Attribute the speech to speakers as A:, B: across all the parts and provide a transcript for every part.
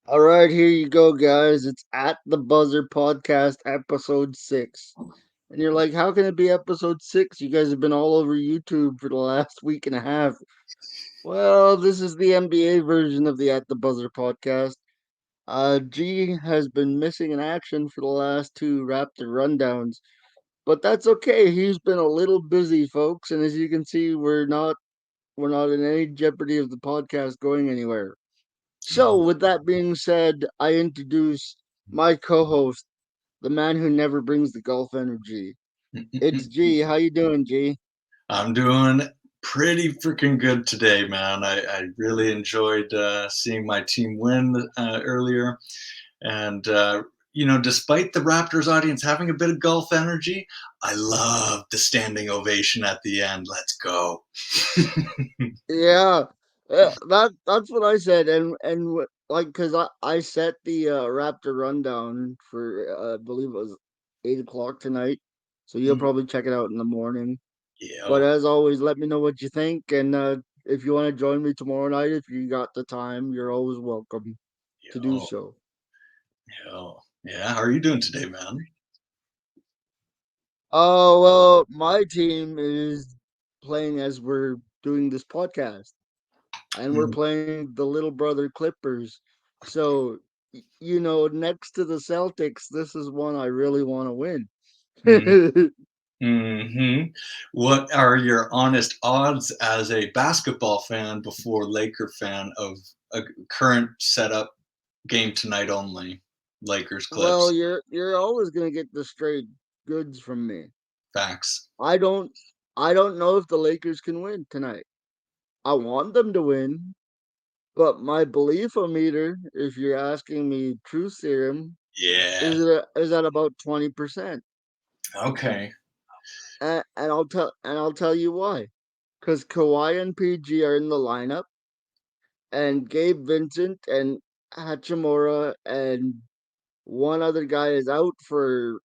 A: All right, here you go, guys. It's at the Buzzer Podcast, episode 6. And you're like, how can it be episode 6? You guys have been all over YouTube for the last week and a half. Well, this is the NBA version of the At the Buzzer podcast. G has been missing in action for the last two Raptor rundowns, but that's okay. He's been a little busy, folks, and as you can see, we're not in any jeopardy of the podcast going anywhere. So, with that being said, I introduce my co-host, the man who never brings the golf energy. It's G. How you doing, G?
B: I'm doing pretty freaking good today, man. I really enjoyed seeing my team win earlier. And, despite the Raptors audience having a bit of golf energy, I love the standing ovation at the end. Let's go.
A: Yeah, that's what I said, and like because I set the Raptor rundown for I believe it was 8 o'clock tonight, so you'll
B: Mm,
A: probably check it out in the morning. But
B: Yo,
A: as always, let me know what you think, and if you want to join me tomorrow night, if you got the time, you're always welcome to do
B: yo,
A: so.
B: yo. Yeah, how are you doing today, man?
A: Oh, well, my team is playing as we're doing this podcast, and we're
B: Mm,
A: playing the little brother Clippers. So, next to the Celtics, this is one I really want to win.
B: mm, hmm What are your honest odds as a basketball fan before Laker fan of a current setup game tonight only? Lakers
A: Well,
B: Clips.
A: you're always gonna get the straight goods from me.
B: Facts.
A: I don't I don't know if the Lakers can win tonight. I want them to win, but my belief-o-meter, if you're asking me truth serum,
B: Yeah.
A: is at about 20%.
B: Okay.
A: And I'll tell you why. Because Kawhi and PG are in the lineup, and Gabe Vincent and Hachimura and one other guy is out for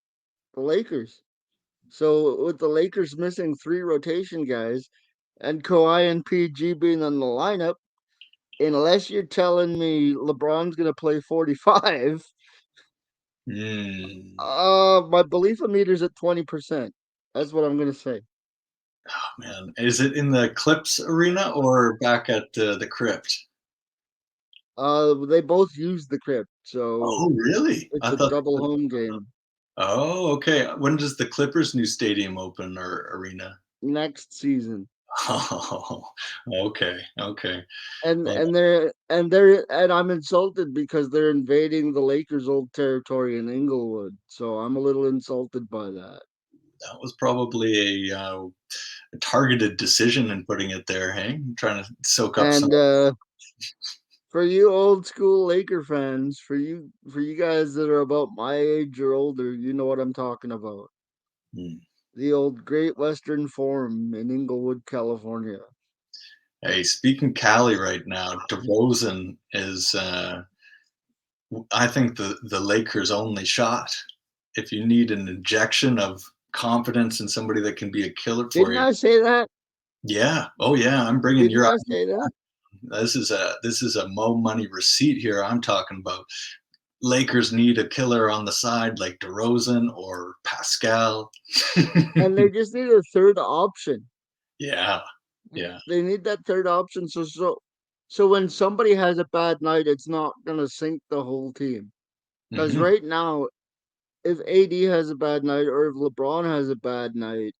A: the Lakers. So with the Lakers missing three rotation guys and Kawhi and PG being in the lineup, unless you're telling me LeBron's gonna play 45,
B: Mm.
A: my belief meter's at 20%. That's what I'm gonna say.
B: Oh man, is it in the Clips arena or back at the crypt?
A: They both use the crypt, so
B: Oh, really?
A: it's
B: I
A: a
B: thought.
A: double home game
B: Oh, okay. When does the Clippers' new stadium open or arena?
A: next season.
B: Oh, okay, okay.
A: And
B: Well,
A: and and I'm insulted because they're invading the Lakers' old territory in Inglewood. So I'm a little insulted by that.
B: that was probably a targeted decision in putting it there. Hey, trying to soak up some.
A: And for you old school Laker fans, for you guys that are about my age or older, you know what I'm talking about.
B: Hmm.
A: The old Great Western Forum in Inglewood, California.
B: Hey, speaking Cali right now, DeRozan is, I think, the Lakers' only shot. If you need an injection of confidence in somebody that can be a killer for
A: Didn't
B: you,
A: I say that?
B: yeah, oh yeah, I'm bringing
A: Didn't
B: your.
A: I say that?
B: This is a Mo Money receipt here. I'm talking about. Lakers need a killer on the side like DeRozan or Pascal.
A: And they just need a third option.
B: Yeah, yeah.
A: They need that third option. So when somebody has a bad night, it's not gonna sink the whole team. Because
B: Hmm.
A: right now, if AD has a bad night or if LeBron has a bad night,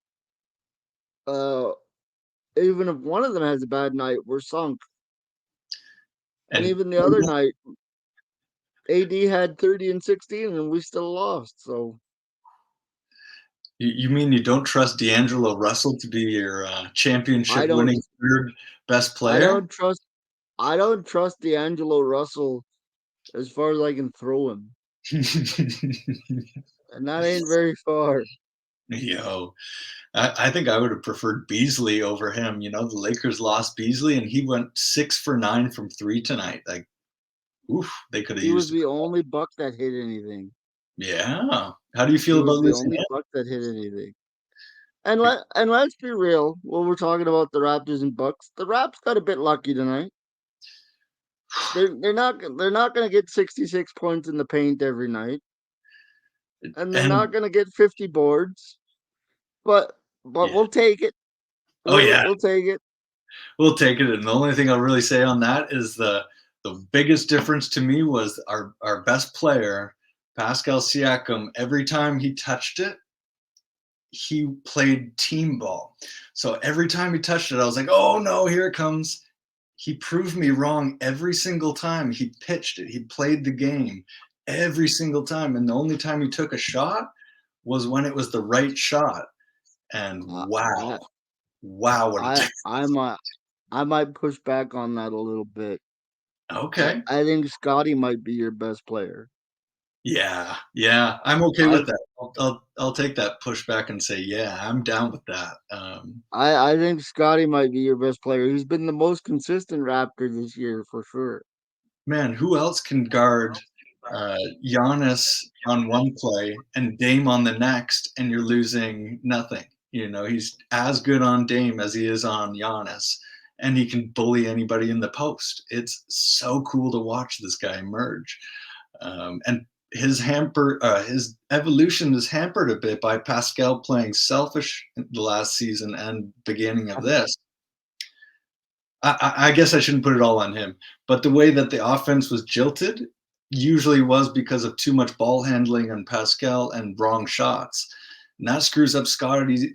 A: uh, even if one of them has a bad night, we're sunk. And
B: And
A: even the other night, AD had 30 and 16, and we still lost. So
B: you mean you don't trust D'Angelo Russell to be your
A: I
B: championship
A: don't,
B: winning third best
A: I
B: player?
A: don't trust, I don't trust D'Angelo Russell as far as I can throw him, and that ain't very far.
B: Yo, I think I would have preferred Beasley over him. The Lakers lost Beasley, and he went 6 for 9 from three tonight. Like, oof, they could have
A: He was
B: used.
A: the only buck that hit anything.
B: Yeah. How do you
A: He
B: feel
A: was
B: about
A: the
B: losing
A: only
B: him?
A: buck that hit anything. And let's be real. When we're talking about the Raptors and Bucks, the Raps got a bit lucky tonight. they're not gonna get 66 points in the paint every night, and they're not
B: And
A: gonna get 50 boards. But
B: yeah,
A: we'll take it.
B: oh yeah,
A: We'll take it.
B: we'll take it. And the only thing I'll really say on that is the biggest difference to me was our best player, Pascal Siakam. Every time he touched it, he played team ball. So every time he touched it, I was like, oh no, here it comes. He proved me wrong every single time he pitched it. He played the game every single time. And the only time he took a shot was when it was the right shot. And
A: Uh,
B: wow,
A: I
B: wow, what a
A: I
B: difference.
A: I might I might push back on that a little bit.
B: Okay.
A: I think Scotty might be your best player.
B: Yeah, yeah, I'm okay
A: I
B: with that. I'll take that pushback and say, yeah, I'm down with that.
A: I think Scotty might be your best player. He's been the most consistent Raptor this year for sure.
B: Man, who else can guard Giannis on one play and Dame on the next, and you're losing nothing? You know, he's as good on Dame as he is on Giannis, and he can bully anybody in the post. It's so cool to watch this guy emerge. And his evolution is hampered a bit by Pascal playing selfish the last season and beginning of this. I guess I shouldn't put it all on him, but the way that the offense was jilted usually was because of too much ball handling on Pascal and wrong shots. And that screws up Scotty's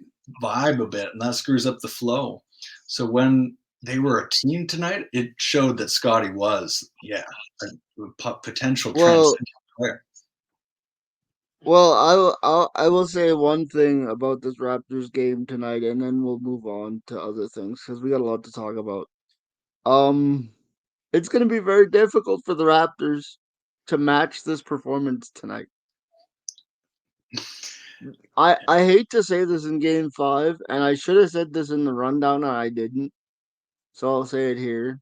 B: vibe a bit, and that screws up the flow. So when they were a team tonight, it showed that Scotty was, yeah, a potential
A: Well,
B: transcendent player.
A: I will say one thing about this Raptors game tonight, and then we'll move on to other things because we got a lot to talk about. Um, it's going to be very difficult for the Raptors to match this performance tonight. I hate to say this in Game Five, and I should have said this in the rundown, and I didn't. So I'll say it here.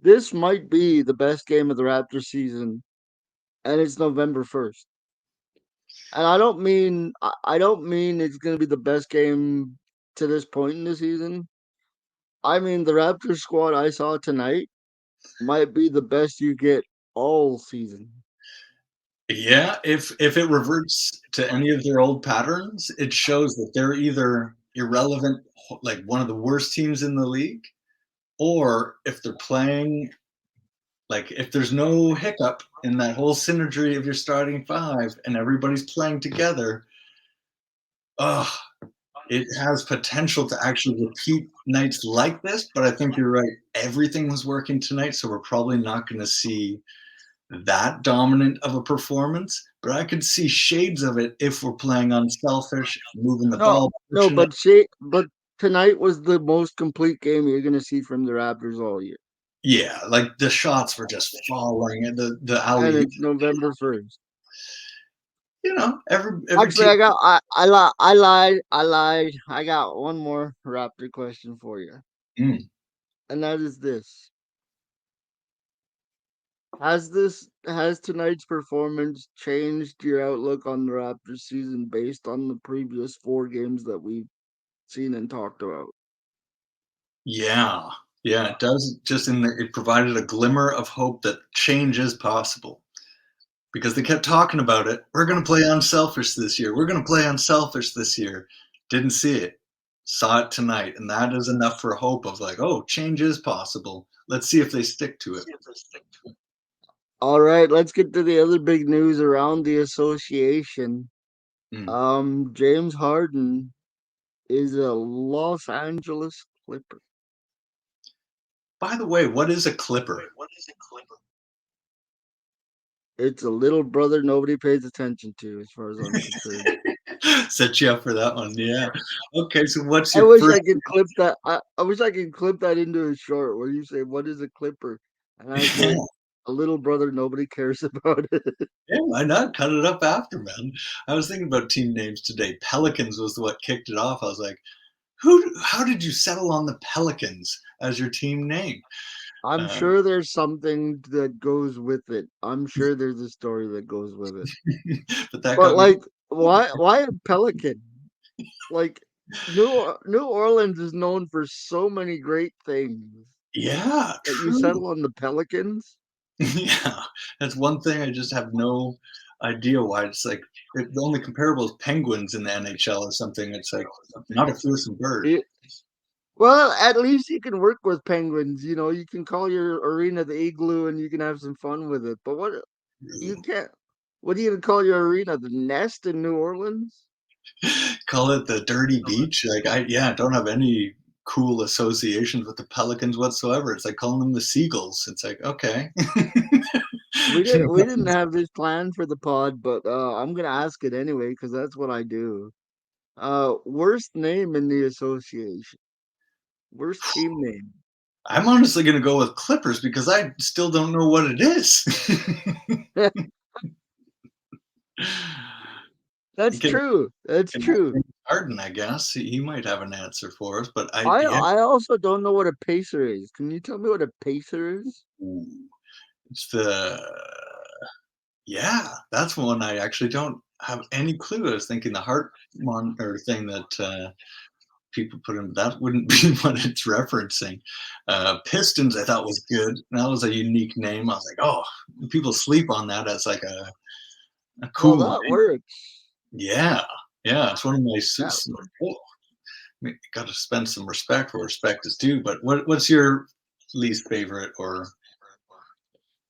A: This might be the best game of the Raptors season, and it's November 1st. And I don't mean it's going to be the best game to this point in the season. I mean the Raptors squad I saw tonight might be the best you get all season.
B: Yeah, if it reverts to any of their old patterns, it shows that they're either irrelevant, like one of the worst teams in the league, or if they're playing, like if there's no hiccup in that whole synergy of your starting five and everybody's playing together, oh, it has potential to actually repeat nights like this. But I think you're right. Everything was working tonight, so we're probably not going to see that dominant of a performance, but I could see shades of it if we're playing unselfish, moving the
A: No,
B: ball,
A: no,
B: pushing it.
A: but tonight was the most complete game you're going to see from the Raptors all year,
B: Yeah, like the shots were just falling and the
A: and
B: alley.
A: it's November 1st.
B: You know, every
A: Actually,
B: team.
A: I lied. I got one more Raptor question for you,
B: Mm,
A: and that is this: has tonight's performance changed your outlook on the Raptors season based on the previous 4 games that we've seen and talked about?
B: yeah, yeah, it does. Just in the, it provided a glimmer of hope that change is possible because they kept talking about it. We're going to play unselfish this year. We're going to play unselfish this year. Didn't see it. Saw it tonight, and that is enough for hope of like, oh, change is possible. Let's see if they stick to it.
A: All right, let's get to the other big news around the association.
B: Mm.
A: James Harden is a Los Angeles Clipper.
B: By the way, what is a clipper?
A: It's a little brother nobody pays attention to, as far as I'm concerned.
B: Set you up for that one. Yeah. Okay, so what's
A: I
B: your
A: wish
B: first?
A: I could clip that. I wish I could clip that into a short where you say, "What is a clipper?" and I say, "A little brother nobody cares about it."
B: Yeah, why not cut it up after, man? I was thinking about team names today. Pelicans was what kicked it off. I was like, who? How did you settle on the Pelicans as your team name?
A: I'm
B: Um,
A: sure there's something that goes with it. I'm sure there's a story that goes with it.
B: but that
A: But
B: got me.
A: like, why a pelican? Like, New Orleans is known for so many great things.
B: Yeah,
A: that you
B: true.
A: settle on the Pelicans?
B: Yeah, that's one thing I just have no idea why it's like the only comparable is penguins in the NHL or something. It's like not a fearsome bird.
A: It, well, at least you can work with penguins. You know, you can call your arena the Igloo, and you can have some fun with it. But what you can't? What are you gonna call your arena? The Nest in New Orleans?
B: Call it the dirty beach. Like I don't have any cool associations with the pelicans whatsoever. It's like calling them the seagulls. It's like, okay.
A: We didn't have this plan for the pod, but I'm gonna ask it anyway because that's what I do. Worst name in the association. Worst team name.
B: I'm honestly gonna go with Clippers because I still don't know what it is. You
A: That's
B: can
A: true. That's
B: can ask
A: true.
B: James Harden, I guess. He might have an answer for us, but yeah.
A: I also don't know what a pacer is. Can you tell me what a pacer is?
B: Ooh, it's the yeah, that's one I actually don't have any clue. I was thinking the heart or thing that people put in that wouldn't be what it's referencing. Pistons, I thought was good. That was a unique name. I was like, oh, people sleep on that as like a
A: Well,
B: cool
A: that
B: name.
A: works.
B: Yeah, yeah, it's one of my
A: That works.
B: oh, got to spend some respect where respect is due. But what's your least favorite or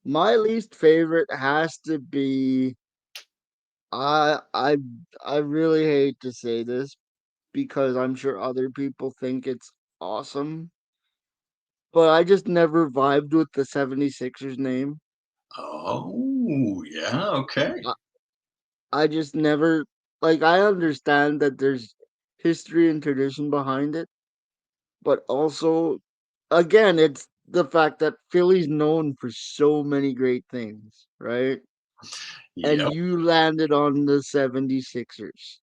A: My least favorite has to be I I I really hate to say this because I'm sure other people think it's awesome, but I just never vibed with the 76ers name.
B: oh yeah, okay.
A: I, I just never like I understand that there's history and tradition behind it, but also again, it's the fact that Philly's known for so many great things, right? And
B: Yep.
A: you landed on the 76ers.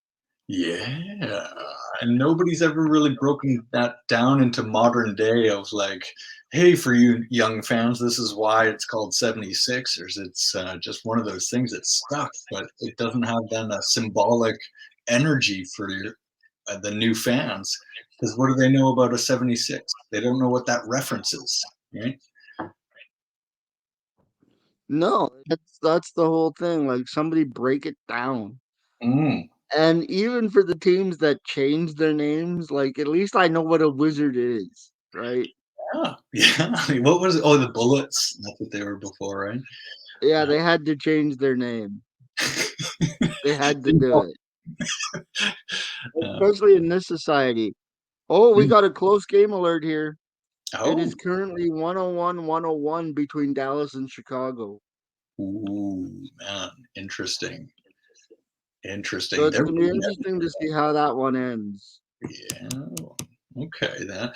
B: Yeah, and nobody's ever really broken that down into modern day of like, "Hey, for you young fans, this is why it's called 76ers." It's, just one of those things that stuck, but it doesn't have then a symbolic energy for the new fans. Because what do they know about a 76? They don't know what that references, right?
A: No, that's the whole thing. Like somebody break it down.
B: Mm,
A: And even for the teams that change their names, like at least I know what a wizard is, right?
B: yeah, yeah. What was it? Oh, the Bullets. That's what they were before, right?
A: Yeah, they had to change their name. They had to
B: You
A: do
B: know,
A: it,
B: uh,
A: especially in this society. Oh, we
B: mm,
A: got a close game alert here. It is
B: oh.
A: currently 101-101 between Dallas and Chicago.
B: Ooh, man, interesting,
A: So
B: interesting.
A: it's
B: They're
A: going to be
B: really
A: interesting to see how that one ends.
B: yeah, okay, then.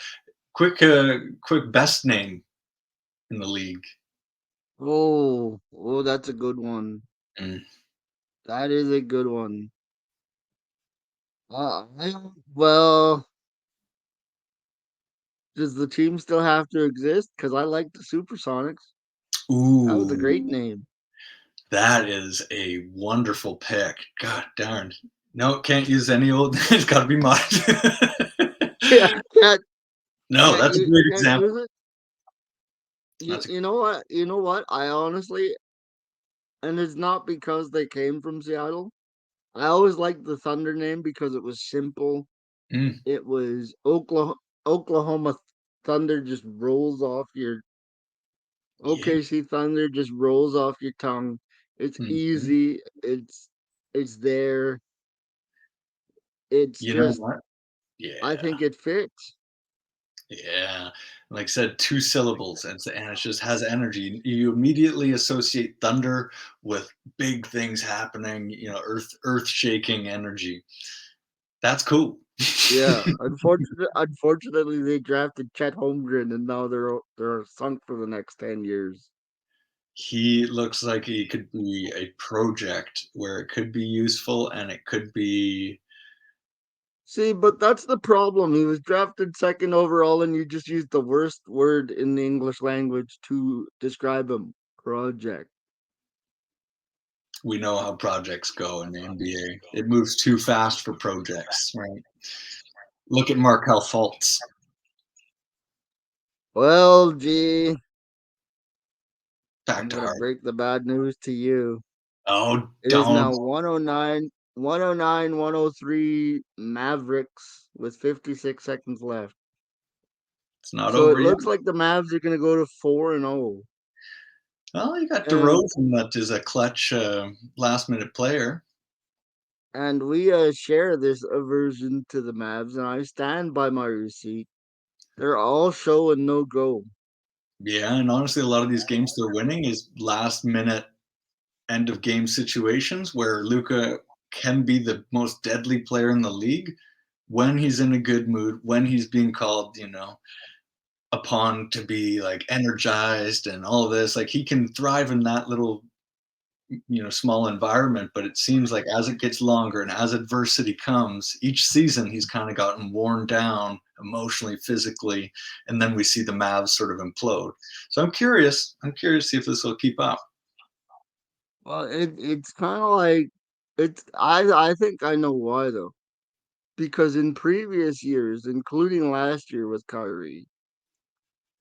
B: Quick best name in the league.
A: Oh, that's a good one.
B: Mm.
A: That is a good one. Well, does the team still have to exist? Because I like the Supersonics. That was a great
B: Ooh,
A: name.
B: that is a wonderful pick. God darn. No, can't use any old it's gotta be mine.
A: Yeah, can't
B: No, that's a great
A: can't use
B: example.
A: it.
B: That's a
A: You know what? You know what? I honestly, and it's not because they came from Seattle. I always liked the Thunder name because it was simple.
B: mm,
A: It was Oklahoma Thunder just rolls off your
B: yeah,
A: OKC Thunder just rolls off your tongue. It's
B: mhm.
A: easy. It's there. It's
B: You know
A: just
B: what?
A: I
B: Yeah.
A: think it fits.
B: Yeah, like I said, 2 syllables, and it just has energy. You immediately associate thunder with big things happening, earth shaking energy. That's cool.
A: Yeah. Unfortunately they drafted Chet Holmgren and now they're sunk for the next 10 years.
B: He looks like he could be a project where it could be useful and it could be
A: See, but that's the problem. He was drafted second overall and you just used the worst word in the English language to describe him. Project.
B: we know how projects go in the NBA. It moves too fast for projects, right? Look at Markel Fultz.
A: Well, gee,
B: Back
A: I'm
B: to
A: gonna
B: Harden.
A: break the bad news to you.
B: Oh,
A: It is
B: don't.
A: now 109, 109, 103 Mavericks with 56 seconds left.
B: It's not
A: So it
B: over yet.
A: looks like the Mavs are gonna go to 4-0.
B: Well, you got
A: And
B: DeRozan that is a clutch last minute player.
A: and we share this aversion to the Mavs, and I stand by my receipt. They're all show and no go.
B: Yeah, and honestly, a lot of these games they're winning is last minute end of game situations where Luca can be the most deadly player in the league when he's in a good mood, when he's being called, upon to be like energized and all of this. Like he can thrive in that little, small environment. But it seems like as it gets longer and as adversity comes, each season he's kind of gotten worn down emotionally, physically, and then we see the Mavs sort of implode. So I'm curious. I'm curious to see if this will keep up.
A: Well, it's kind of like it's. I think I know why though. Because in previous years, including last year with Kyrie,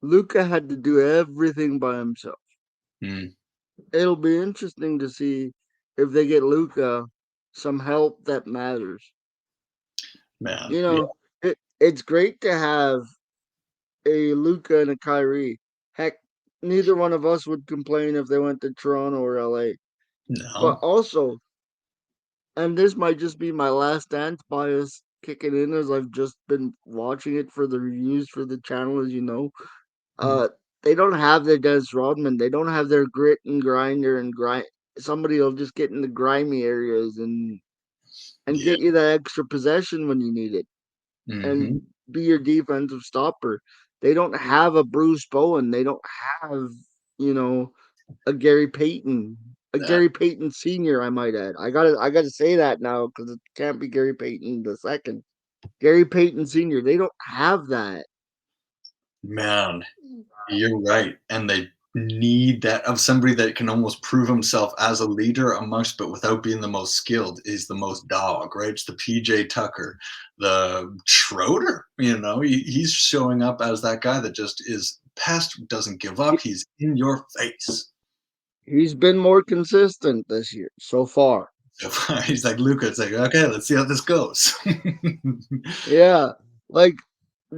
A: Luca had to do everything by himself.
B: Mm,
A: It'll be interesting to see if they get Luca some help that matters.
B: man,
A: You
B: yeah,
A: know, it's great to have a Luca and a Kyrie. Heck, neither one of us would complain if they went to Toronto or LA. But
B: no,
A: also, and this might just be my last dance bias kicking in as I've just been watching it for the reviews for the channel, as you know.
B: mm,
A: Uh, they don't have their Dennis Rodman. They don't have their grit and grinder and grind. Somebody will just get in the grimy areas and
B: yeah,
A: get you that extra possession when you need it and
B: hmm,
A: be your defensive stopper. They don't have a Bruce Bowen. They don't have you know a Gary Payton, a
B: that
A: Gary Payton Senior. I might add. I gotta say that now because it can't be Gary Payton the second. Gary Payton Senior. They don't have that.
B: man. You're right, and they need that of somebody that can almost prove himself as a leader amongst, but without being the most skilled, is the most dog, right? It's the PJ Tucker, the Schroeder. He's showing up as that guy that just is pest, doesn't give up. He's in your face.
A: He's been more consistent this year so far.
B: So he's like Luca. It's like okay, let's see how this goes.
A: Yeah, like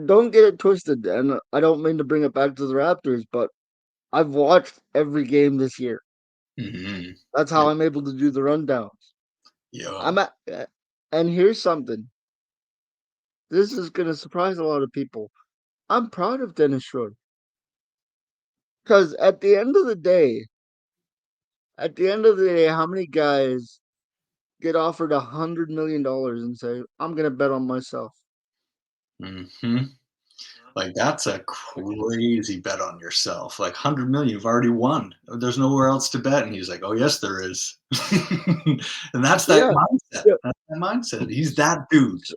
A: don't get it twisted, and I don't mean to bring it back to the Raptors, but I've watched every game this year.
B: Mhm.
A: That's how
B: Yeah,
A: I'm able to do the rundowns.
B: yeah.
A: I'm at, and here's something. This is gonna surprise a lot of people. I'm proud of Dennis Schroeder because at the end of the day, how many guys get offered $100 million and say, "I'm gonna bet on myself"?
B: Hmm. Like that's a crazy bet on yourself. Like 100 million, you've already won. There's nowhere else to bet. And he's like, oh yes, there is. And that's that
A: Yeah,
B: mindset.
A: yeah.
B: That's that mindset. He's that dude.
A: So,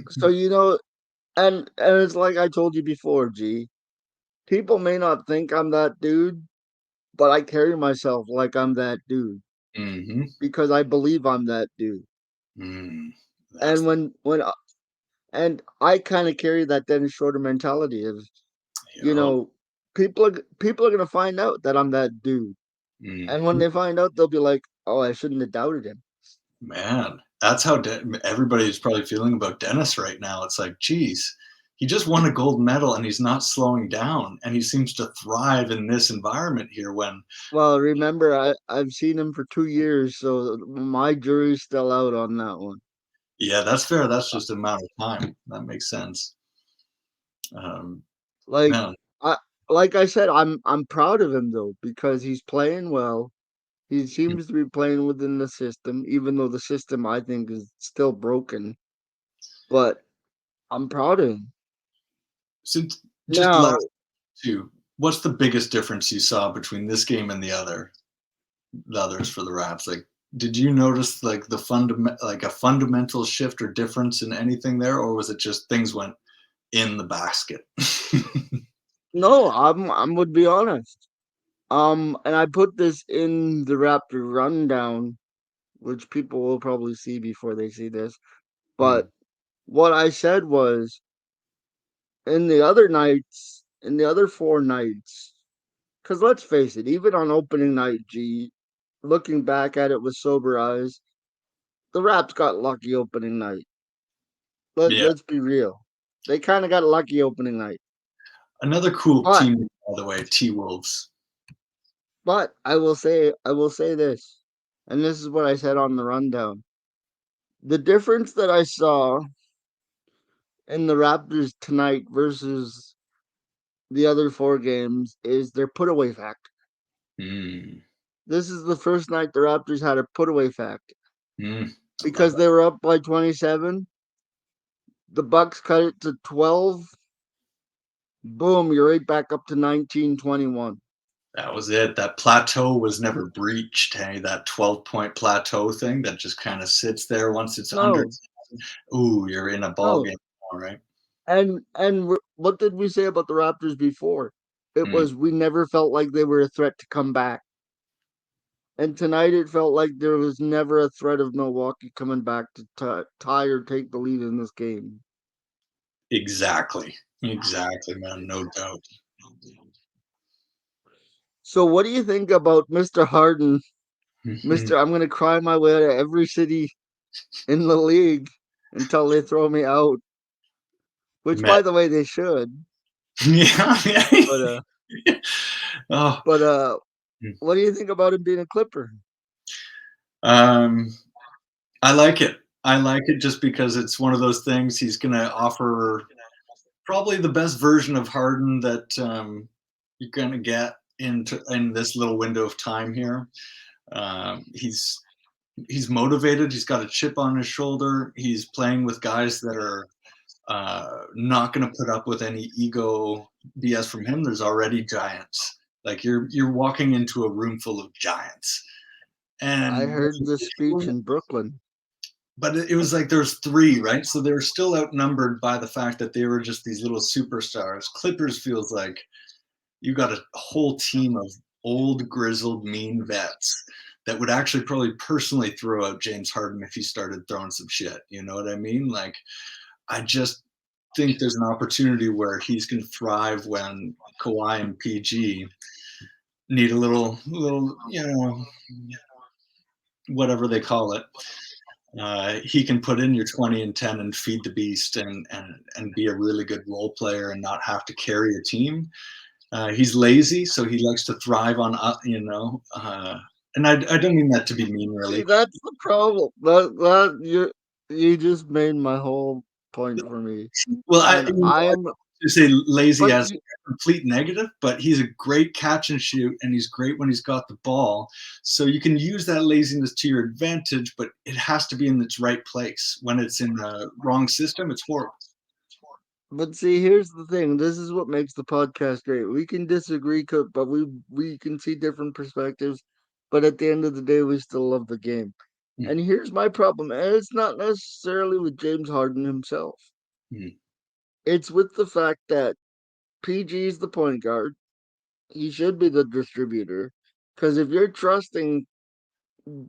A: so and it's like I told you before, G. People may not think I'm that dude, but I carry myself like I'm that dude
B: Hmm.
A: because I believe I'm that dude.
B: Mm, that's
A: And
B: the
A: and I kind of carry that Dennis Schroeder mentality of, you
B: yo.
A: know, people are gonna find out that I'm that dude, and when
B: Mhm.
A: they find out, they'll be like, "Oh, I shouldn't have doubted him."
B: Man, that's how everybody's probably feeling about Dennis right now. It's like, geez, he just won a gold medal and he's not slowing down, and he seems to thrive in this environment here. When
A: Well, remember, I've seen him for 2 years, so my jury's still out on that one.
B: yeah, that's fair. That's just a matter of time. That makes sense. Um,
A: Like
B: man,
A: I like I said, I'm proud of him though because he's playing well. He seems to be playing within the system, even though the system I think is still broken. But I'm proud of him.
B: since just
A: Now,
B: last two, what's the biggest difference you saw between this game and the others for the Raps? Like, did you notice like like a fundamental shift or difference in anything there, or was it just things went in the basket?
A: no, I'm would be honest. And I put this in the Raptor rundown, which people will probably see before they see this. But
B: Mm,
A: what I said was in the other nights. in the other 4 nights, because let's face it, even on opening night, looking back at it with sober eyes, the Raps got lucky opening night.
B: Yeah.
A: Let's be real. They kind of got lucky opening night.
B: Another cool
A: But
B: team, by the way, T-Wolves.
A: but I will say this, and this is what I said on the rundown. The difference that I saw in the Raptors tonight versus the other 4 games is their put away factor.
B: Mm.
A: This is the first night the Raptors had a put away factor
B: Mm. I love
A: because they were up by 27. The Bucks cut it to 12. Boom, you're right back up to 19-21.
B: That was it. That plateau was never breached. Hey, that 12-point plateau thing that just kind of sits there once it's under.
A: No,
B: Ooh, you're in a ball
A: no.
B: game, all right.
A: And what did we say about the Raptors before? It
B: Mm,
A: was we never felt like they were a threat to come back. And tonight it felt like there was never a threat of Milwaukee coming back to tie or take the lead in this game.
B: exactly. Exactly, man. No doubt.
A: So what do you think about Mr. Harden?
B: Mhm.
A: Mr. I'm gonna cry my way out of every city in the league until they throw me out. Which
B: Man.
A: by the way they should.
B: Yeah,
A: But uh
B: yeah. Oh,
A: but what do you think about him being a Clipper?
B: um, I like it. I like it just because it's one of those things he's gonna offer probably the best version of Harden that you're gonna get in this little window of time here. He's motivated. He's got a chip on his shoulder. He's playing with guys that are not going to put up with any ego BS from him. There's already giants. Like you're walking into a room full of giants,
A: I
B: and
A: heard this speech in Brooklyn.
B: but it was like there's three, right? So they were still outnumbered by the fact that they were just these little superstars. Clippers feels like you got a whole team of old, grizzled, mean vets that would actually probably personally throw out James Harden if he started throwing some shit. You know what I mean? Like, I just think there's an opportunity where he's going to thrive when Kawhi and PG need a little, whatever they call it. He can put in your 20 and 10 and feed the beast and be a really good role player and not have to carry a team. He's lazy, so he likes to thrive on, and I don't mean that to be mean,
A: See,
B: really.
A: that's the problem. You just made my whole point for me.
B: Well,
A: And I am
B: to say lazy
A: but
B: as a complete negative, but he's a great catch and shoot, and he's great when he's got the ball. So you can use that laziness to your advantage, but it has to be in its right place. When it's in the wrong system, it's horrible.
A: but see, here's the thing. This is what makes the podcast great. We can disagree, but we can see different perspectives. But at the end of the day, we still love the game.
B: Mm,
A: And here's my problem, and it's not necessarily with James Harden himself.
B: mm.
A: It's with the fact that PG is the point guard. He should be the distributor. Because if you're trusting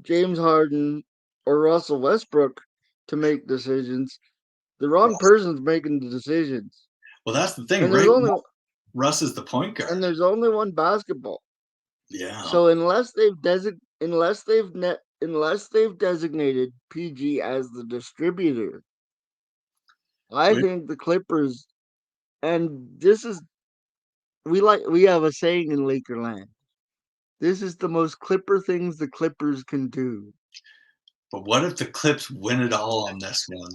A: James Harden or Russell Westbrook to make decisions, the wrong
B: Russ.
A: person's making the decisions.
B: Well, that's the thing,
A: And there's
B: right?
A: only
B: Russ is the point guard.
A: one basketball.
B: Yeah.
A: So unless they've designated PG as the distributor, I
B: Wait,
A: think the Clippers, and this is we have a saying in Lakerland. This is the most Clipper things the Clippers can do.
B: but what if the Clips win it all on this one?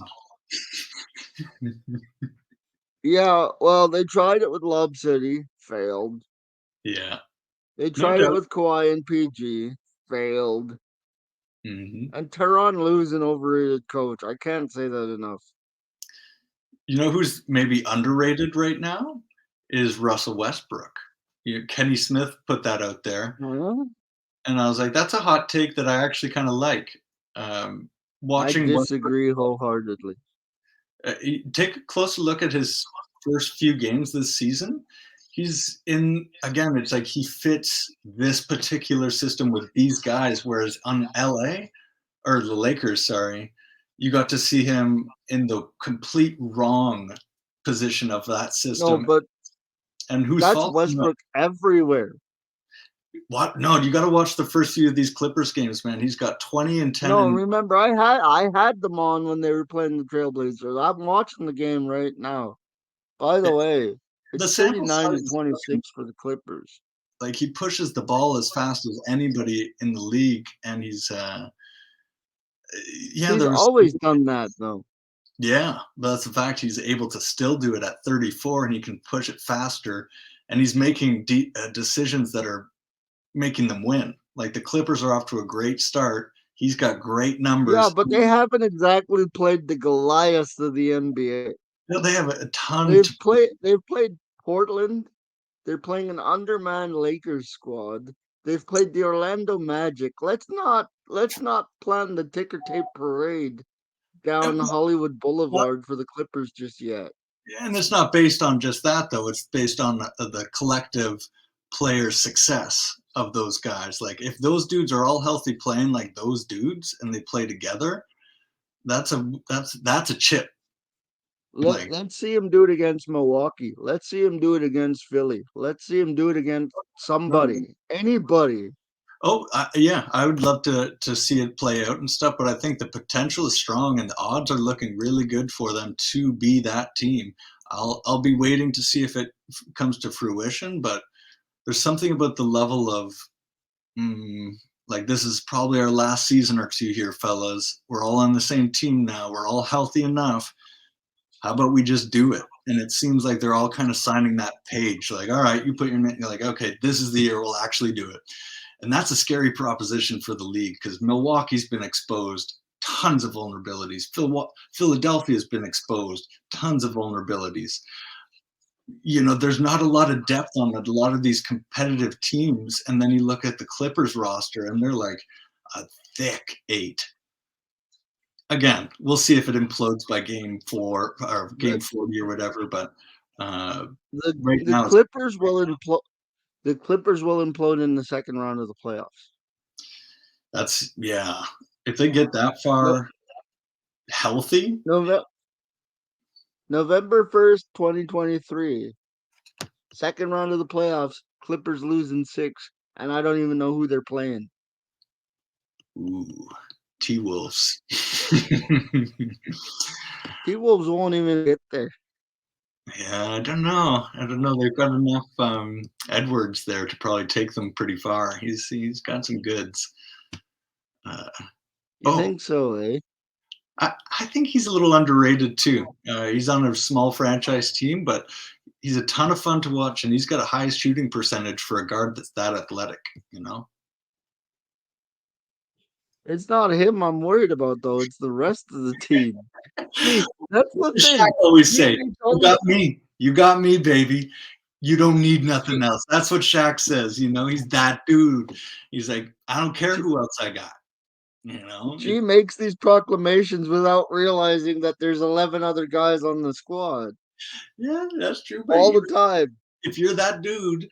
A: Yeah, well, they tried it with Lob City, failed.
B: Yeah,
A: They
B: no
A: tried it
B: doubt.
A: with Kawhi and PG, failed.
B: Hmm.
A: And Tehran Lou's an overrated coach. I can't say that enough.
B: You know who's maybe underrated right now is Russell Westbrook. Kenny Smith put that out there,
A: Huh?
B: and I was like, "That's a hot take that I actually kind of like." Um,
A: I
B: watching Westbrook,
A: disagree wholeheartedly.
B: take a closer look at his first few games this season. He's in again. It's like he fits this particular system with these guys, whereas on LA or the Lakers, sorry, you got to see him in the complete wrong position of that
A: No,
B: system.
A: but
B: And whose
A: That's
B: fault?
A: Westbrook everywhere.
B: What? No, you got to watch the first few of these Clippers games, man. He's got 20 and 10
A: No,
B: and
A: remember I had them on when they were playing the Trailblazers. I'm watching the game right now. By the way,
B: the
A: it's
B: sample
A: 39 to
B: size is fucking
A: 26 for the Clippers.
B: like he pushes the ball as fast as anybody in the league, and he's yeah,
A: He's
B: there was
A: always done that though.
B: yeah, but that's the fact he's able to still do it at 34, and he can push it faster, and he's making decisions that are making them win. Like the Clippers are off to a great start. He's got great
A: Yeah,
B: numbers.
A: but they haven't exactly played the Goliaths of the NBA.
B: You know, they have a ton to.
A: They've played Portland. They're playing an undermanned Lakers squad. They've played the Orlando Magic. Let's not plan the ticker tape parade down Hollywood Boulevard for the Clippers just yet.
B: And it's not based on just that, though. It's based on the collective player success of those guys. Like, if those dudes are all healthy playing like those dudes and they play together, that's a chip.
A: Let
B: Like,
A: let's see him do it against Milwaukee. Let's see him do it against Philly. Let's see him do it against somebody, anybody.
B: oh yeah, I would love to see it play out and stuff. But I think the potential is strong, and the odds are looking really good for them to be that team. I'll be waiting to see if it comes to fruition. But there's something about the level of Mm, like this is probably our last season or two here, fellas. We're all on the same team now. We're all healthy enough. How about we just do it? And it seems like they're all kind of signing that page. Like, all right, you put your name. You're like, okay, this is the year we'll actually do it. And that's a scary proposition for the league because Milwaukee's been exposed, tons of vulnerabilities. Philadelphia's been exposed, tons of vulnerabilities. You know, there's not a lot of depth on a lot of these competitive teams. And then you look at the Clippers roster and they're like a thick eight. Again, we'll see if it implodes by game 4 or
A: The
B: game 40 or whatever. But uh,
A: the
B: right
A: the
B: now, it's,
A: Clippers will implode. The Clippers will implode in the second round of the playoffs.
B: that's, yeah. If they get that
A: No,
B: far healthy,
A: November November 1st, 2023. Second round of the playoffs. Clippers losing 6, and I don't even know who they're playing.
B: ooh, T Wolves.
A: T Wolves won't even get there.
B: Yeah, I don't know. I don't know. They've got enough Edwards there to probably take them pretty far. He's got some goods. Uh,
A: You
B: oh,
A: think so, eh?
B: I think he's a little underrated too. He's on a small franchise team, but he's a ton of fun to watch, and he's got a high shooting percentage for a guard that's that athletic. You know,
A: It's not him I'm worried about though. It's the rest of the team. See, that's
B: what
A: the
B: does Shaq
A: thing.
B: always
A: You
B: say?
A: reach
B: You
A: all the
B: got me. You got me, baby. You don't need
A: G,
B: nothing else. That's what Shaq says. You know, he's that dude. He's like, I don't care
A: G,
B: who else I got. You know,
A: G makes these proclamations without realizing that there's 11 other guys on the squad
B: yeah, that's true. But
A: all the time.
B: if you're that dude,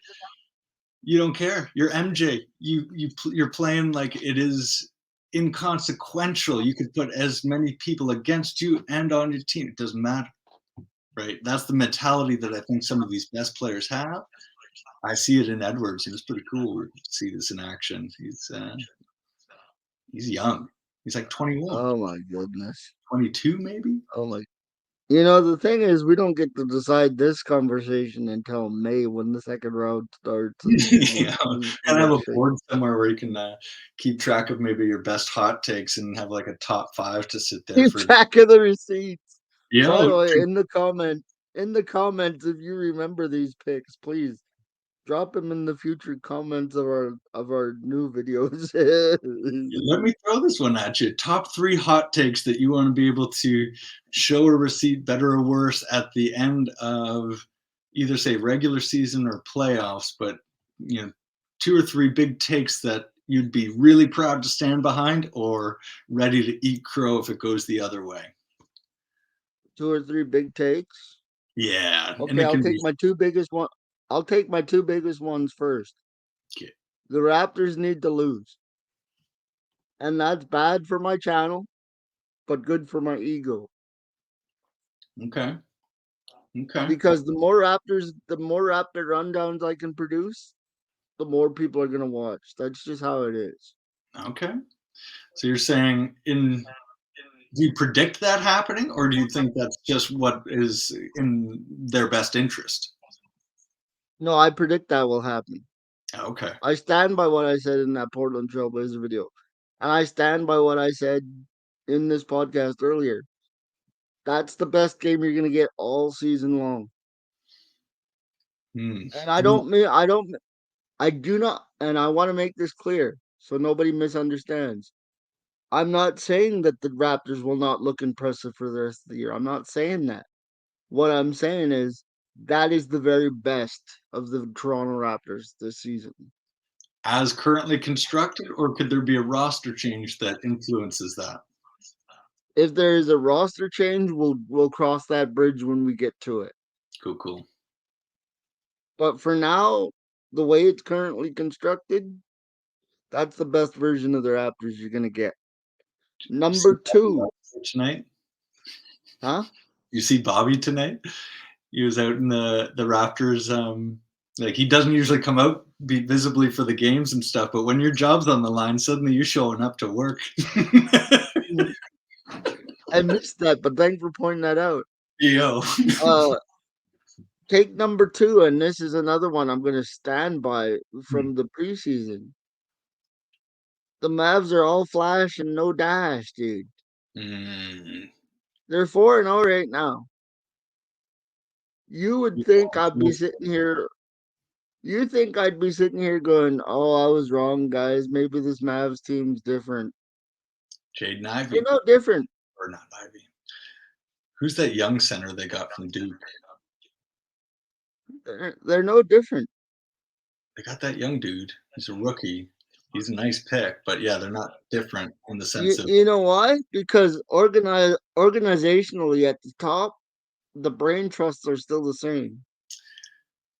B: you don't care. You're MJ. You're playing like it is inconsequential. You could put as many people against you and on your team. It doesn't matter, right? That's the mentality that I think some of these best players have. I see it in Edwards, and it's pretty cool to see this in action. He's young. He's like 21,
A: Oh my goodness.
B: 22 maybe.
A: Oh my. The thing is, we don't get to decide this conversation until May when the second round starts, and
B: You know,
A: we'll see
B: and have
A: what
B: a
A: shit.
B: board somewhere where you can keep track of maybe your best hot takes and have like a top 5 to sit there
A: Keep
B: for.
A: track of the receipts.
B: You
A: By
B: know,
A: the way, in the comments, if you remember these picks, please drop them in the future comments of our new videos.
B: let me throw this one at you. Top 3 hot takes that you want to be able to show a receipt, better or worse, at the end of either say regular season or playoffs, but 2 or 3 big takes that you'd be really proud to stand behind or ready to eat crow if it goes the other way.
A: 2 or 3 big takes.
B: Yeah, and
A: Okay,
B: it
A: I'll
B: can
A: take
B: be
A: my two biggest one. I'll take my two biggest ones first.
B: okay.
A: The Raptors need to lose, and that's bad for my channel, but good for my ego.
B: Okay. Okay.
A: because the more Raptor rundowns I can produce, the more people are gonna watch. That's just how it is.
B: Okay. So you're saying in do you predict that happening, or do you think that's just what is in their best interest?
A: No, I predict that will happen.
B: Okay.
A: I stand by what I said in that Portland Trailblazer video. And I stand by what I said in this podcast earlier. That's the best game you're gonna get all season long.
B: Hmm.
A: And I do not, and I want to make this clear so nobody misunderstands. I'm not saying that the Raptors will not look impressive for the rest of the year. I'm not saying that. What I'm saying is that is the very best of the Toronto Raptors this season.
B: As currently constructed, or could there be a roster change that influences that?
A: If there is a roster change, we'll cross that bridge when we get to it.
B: Cool, cool.
A: But for now, the way it's currently constructed, that's the best version of the Raptors you're gonna get.
B: You see
A: Number
B: Bobby
A: two,
B: tonight?
A: huh?
B: You see Bobby tonight? He was out in the Raptors. Like he doesn't usually come out be visibly for the games and stuff, but when your job's on the line, suddenly you're showing up to work.
A: I missed that, but thanks for pointing that out.
B: Yo.
A: Uh, take number two, and this is another one I'm gonna stand by from the preseason. The Mavs are all flash and no dash, dude.
B: Mm.
A: They're 4-0 right now. You would think I'd be sitting here. You think I'd be sitting here going, "Oh, I was wrong, guys. Maybe this Mavs team's different."
B: Jaden
A: They're
B: Ivey,
A: no different.
B: or not Ivy. Who's that young center they got from Duke?
A: They're no different.
B: They got that young dude. He's a rookie. He's a nice pick, but yeah, they're not different in the sense of
A: You know why? Because organizationally at the top, the brain trusts are still the same.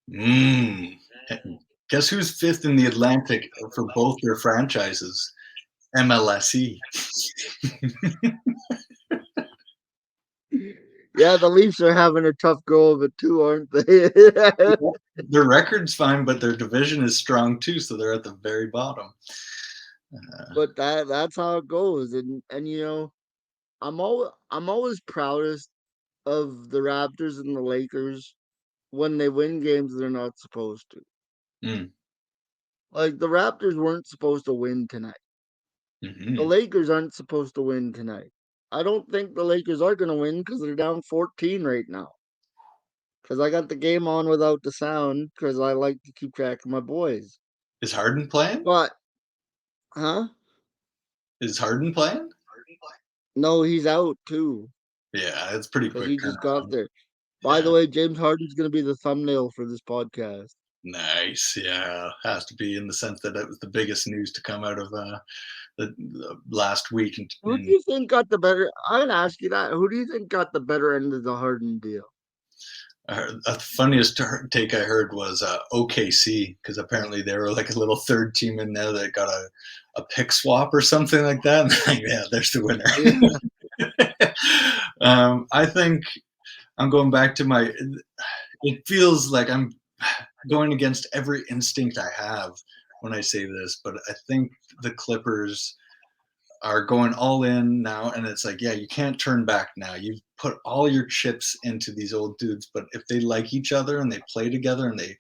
B: mm. Guess who's fifth in the Atlantic for both their franchises? MLSE.
A: Yeah, the Leafs are having a tough go of it too, aren't they?
B: Their record's fine, but their division is strong too, so they're at the very bottom.
A: But that's how it goes, and I'm always proudest of the Raptors and the Lakers when they win games they're not supposed to.
B: Mm,
A: Like the Raptors weren't supposed to win tonight. The
B: mhm.
A: Lakers aren't supposed to win tonight. I don't think the Lakers are going to win because they're down 14 right now. Because I got the game on without the sound because I like to keep track of my boys.
B: Is Harden playing?
A: But, huh?
B: Is Harden playing?
A: No, he's out too
B: Yeah, it's pretty
A: because
B: quick
A: he just got
B: turnaround.
A: there. By the
B: Yeah,
A: way, James Harden's going to be the thumbnail for this podcast.
B: nice. Yeah, has to be in the sense that it was the biggest news to come out of the last week.
A: Who do you think got the better? I'm going to ask you that. Who do you think got the better end of the Harden deal?
B: The funniest take I heard was OKC, because apparently they were like a little third team in there that got a pick swap or something like that. Like, yeah, there's the winner.
A: Yeah.
B: I think I'm going back to my. It feels like I'm going against every instinct I have when I say this, but I think the Clippers are going all in now, and it's like, yeah, you can't turn back now. You've put all your chips into these old dudes, but if they like each other and they play together and they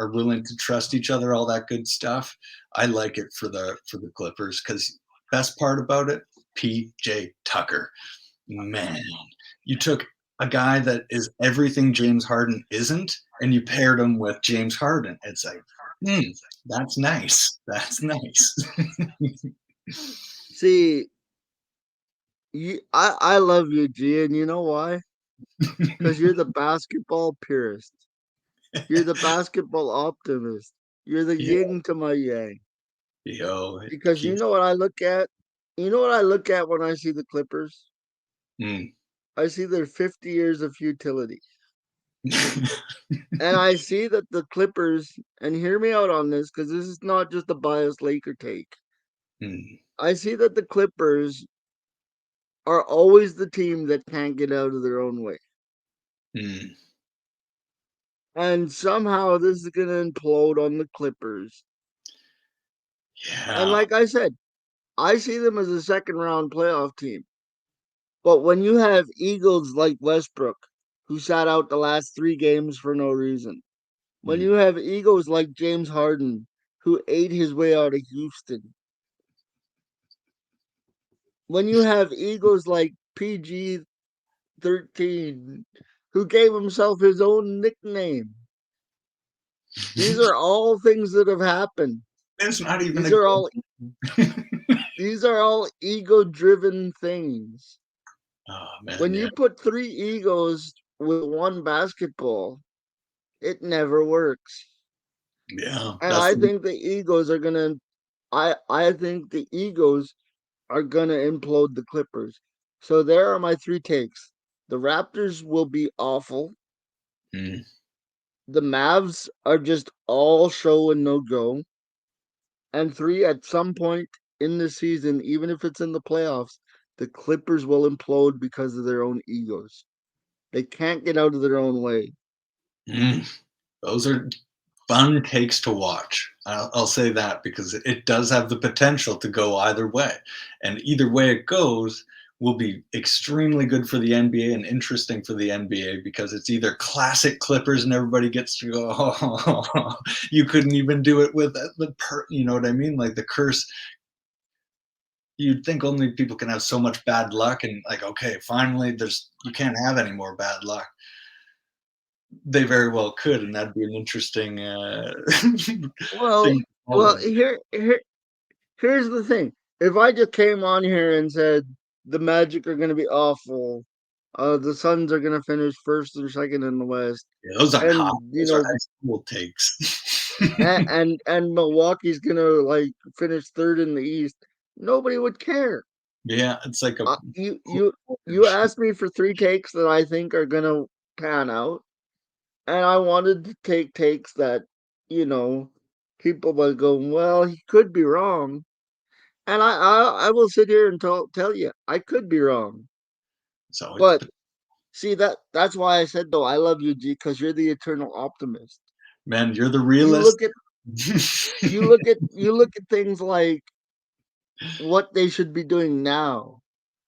B: are willing to trust each other, all that good stuff, I like it for the Clippers. Because best part about it, PJ Tucker, man, you took a guy that is everything James Harden isn't, and you paired him with James Harden. It's like, that's nice. That's nice.
A: See, I love you, G, and you know why? Because you're the basketball purist. You're the basketball optimist. You're the
B: Yeah,
A: yin to my yang.
B: yo, it
A: Because you
B: keeps.
A: know what I look at? You know what I look at when I see the Clippers?
B: Mm.
A: I see their 50 years of futility. And I see that the Clippers, and hear me out on this because this is not just a biased Laker take.
B: Mm.
A: I see that the Clippers are always the team that can't get out of their own way.
B: Mm.
A: and somehow this is gonna implode on the Clippers. And
B: Yeah.
A: like I said, I see them as a second round playoff team. But when you have egos like Westbrook, who sat out the last 3 games for no reason, when
B: Mm.
A: you have egos like James Harden, who ate his way out of Houston, when you have egos like PG 13, who gave himself his own nickname, these are all things that have happened.
B: It's not even a
A: These are all
B: good.
A: these are all ego driven things.
B: Oh man,
A: When
B: yeah,
A: you put 3 egos with one basketball, it never works.
B: yeah.
A: And
B: That's
A: I
B: the
A: think the egos are gonna I think the egos are gonna implode the Clippers. So there are my 3 takes. The Raptors will be awful.
B: mm,
A: The Mavs are just all show and no go. And 3, at some point in the season, even if it's in the playoffs, the Clippers will implode because of their own egos. They can't get out of their own way.
B: mm. Those are fun takes to watch. I'll say that because it does have the potential to go either way, and either way it goes will be extremely good for the NBA and interesting for the NBA because it's either classic Clippers and everybody gets to go, oh, you couldn't even do it with you know what I mean? Like the curse. You'd think only people can have so much bad luck, and like, okay, finally, you can't have any more bad luck. They very well could, and that'd be an interesting
A: Well,
B: thing to
A: well,
B: follow.
A: here's the thing. If I just came on here and said the Magic are going to be awful, the Suns are going to finish first or second in the West,
B: Yeah, those aren't hot.
A: and
B: Those are high school takes.
A: and Milwaukee's going to like finish third in the East, nobody would care.
B: Yeah, it's like a
A: Uh, you you you asked me for 3 takes that I think are going to pan out, and I wanted to take takes that you know people might go, well, he could be wrong. And I will sit here and tell you I could be wrong,
B: it's always
A: but see that's why I said though I love you, G, because you're the eternal optimist.
B: man, you're the
A: You
B: realist.
A: look at you look at things like what they should be doing now,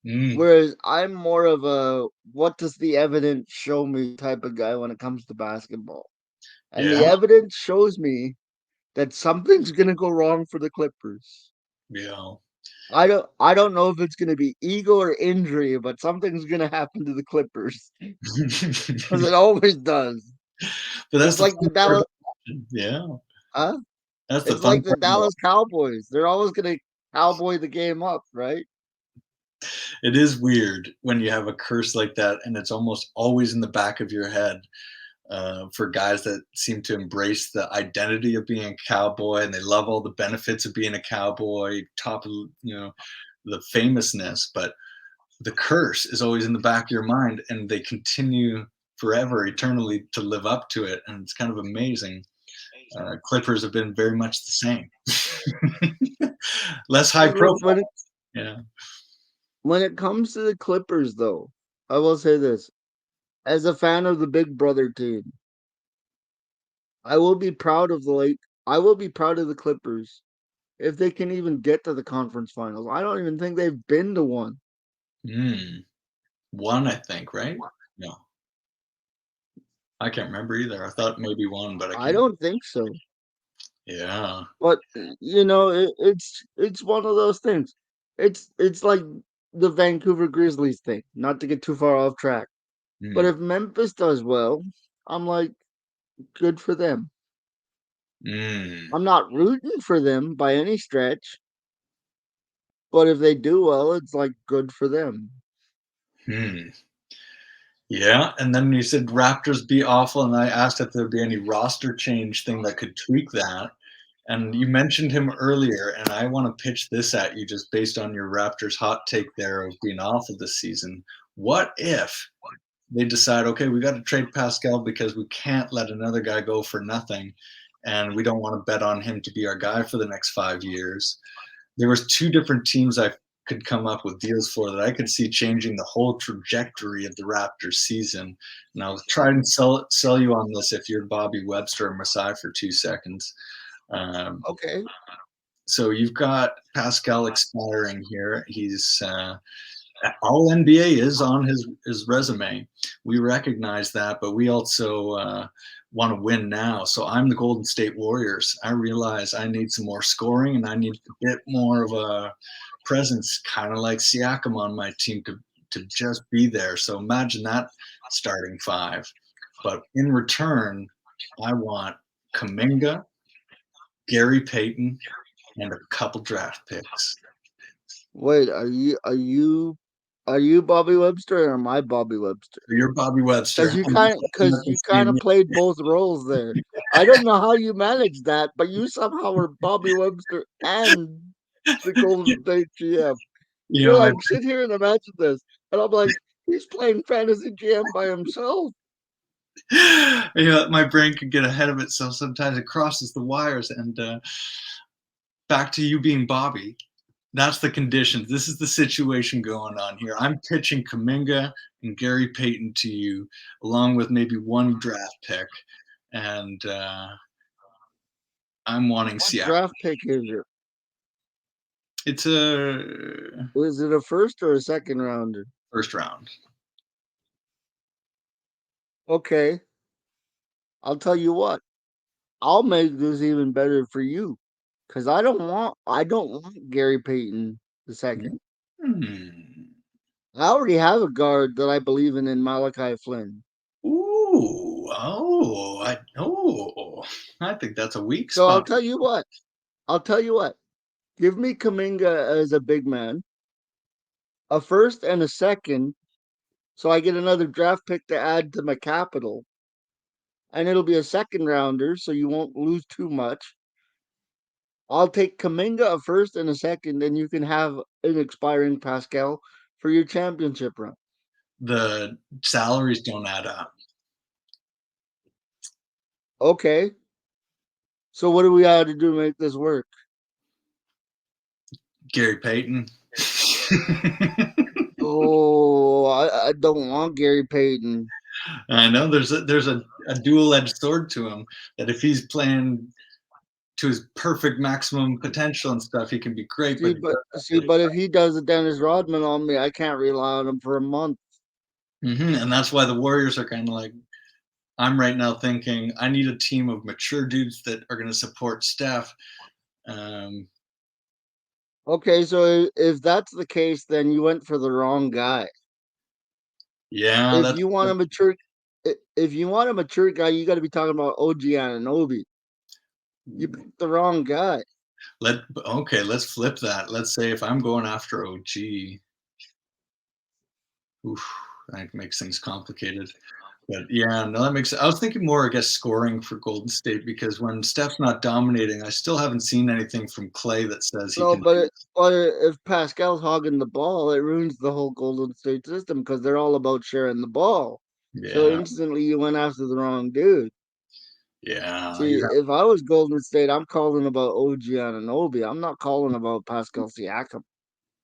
B: Mm,
A: whereas I'm more of a what does the evidence show me type of guy when it comes to basketball, and
B: yeah,
A: the evidence shows me that something's gonna go wrong for the Clippers.
B: yeah.
A: I don't know if it's gonna be ego or injury, but something's gonna happen to the Clippers because it always does.
B: But that's
A: It's
B: the
A: like the
B: fun part
A: Dallas,
B: about watching. Yeah,
A: huh?
B: that's the
A: It's
B: fun
A: like the
B: part about
A: Dallas Cowboys. They're always gonna cowboy the game up, right?
B: it is weird when you have a curse like that, and it's almost always in the back of your head. For guys that seem to embrace the identity of being a cowboy and they love all the benefits of being a cowboy, top of the famousness, but the curse is always in the back of your mind, and they continue forever, eternally to live up to it, and it's kind of amazing. Clippers have been very much the same, less high
A: But look,
B: profile. Yeah.
A: when it comes to the Clippers, though, I will say this: as a fan of the Big Brother team, I will be proud of the late. I will be proud of the Clippers if they can even get to the conference finals. I don't even think they've been to one.
B: Mm. One, I think, right? No, I can't remember either. I thought maybe one, but I
A: I
B: can't.
A: don't think so.
B: Yeah.
A: But it's one of those things. It's like the Vancouver Grizzlies thing. Not to get too far off track, but
B: Mm.
A: if Memphis does well, I'm like, good for them.
B: Mm.
A: I'm not rooting for them by any stretch, but if they do well, it's like good for them.
B: Hmm. Yeah, and then you said Raptors be awful, and I asked if there'd be any roster change thing that could tweak that. And you mentioned him earlier, and I want to pitch this at you just based on your Raptors hot take there of being awful this season. What if they decide, okay, we got to trade Pascal because we can't let another guy go for nothing, and we don't want to bet on him to be our guy for the next 5 years. There was two different teams I could come up with deals for that I could see changing the whole trajectory of the Raptors season. And I'll try and sell you on this if you're Bobby Webster or Masai for 2 seconds. Um,
A: Okay.
B: so you've got Pascal expiring here. He's all NBA is on his resume. We recognize that, but we also want to win now. So I'm the Golden State Warriors. I realize I need some more scoring and I need a bit more of a presence, kind of like Siakam on my team to just be there. So imagine that starting five. But in return, I want Kuminga, Gary Payton, and a couple draft picks.
A: Wait, are you Bobby Webster or am I Bobby Webster?
B: You're Bobby Webster.
A: Because you kind of played both roles there. I don't know how you managed that, but you somehow were Bobby Webster and the Golden State GM.
B: You
A: You're
B: know, my
A: like, sit here and imagine this, and I'm like, he's playing fantasy GM by himself.
B: my brain could get ahead of itself sometimes. It crosses the wires. And back to you being Bobby. That's the conditions. This is the situation going on here. I'm pitching Kuminga and Gary Payton to you, along with maybe one draft pick, and I'm wanting
A: What
B: Seattle.
A: draft pick is it?
B: It's a
A: Is it a first or a second rounder?
B: first round.
A: Okay, I'll tell you what. I'll make this even better for you, because I don't want Gary Payton the second.
B: Hmm.
A: I already have a guard that I believe in Malachi Flynn.
B: Ooh, I think that's a weak
A: So I'll
B: spot.
A: tell you what. I'll tell you what. Give me Kaminga as a big man, a first and a second, so I get another draft pick to add to my capital, and it'll be a second rounder, so you won't lose too much. I'll take Kaminga a first and a second, and you can have an expiring Pascal for your championship run.
B: The salaries don't add up.
A: Okay. So what do we have to do to make this work?
B: Gary Payton.
A: Oh, I don't want Gary Payton.
B: I know there's a dual-edged sword to him that if he's playing to his perfect maximum potential and stuff, he can be great.
A: See,
B: But
A: but if he does a Dennis Rodman on me, I can't rely on him for a month.
B: and that's why the Warriors are kind of like I'm right now thinking I need a team of mature dudes that are going to support Steph. Um,
A: Okay, so if that's the case, then you went for the wrong guy.
B: yeah,
A: If you want a mature, if you want a mature guy, you got to be talking about OG Anunoby. You picked the wrong guy.
B: let's flip that. Let's say if I'm going after OG, oof, that makes things complicated. But yeah, no, that makes. I was thinking more, I guess, scoring for Golden State because when Steph's not dominating, I still haven't seen anything from Clay that says he
A: No,
B: can.
A: but if Pascal's hogging the ball, it ruins the whole Golden State system because they're all about sharing the ball. So
B: Yeah,
A: instantly you went after the wrong dude.
B: yeah.
A: See, if I was Golden State, I'm calling about OG Anunoby. I'm not calling about Pascal Siakam.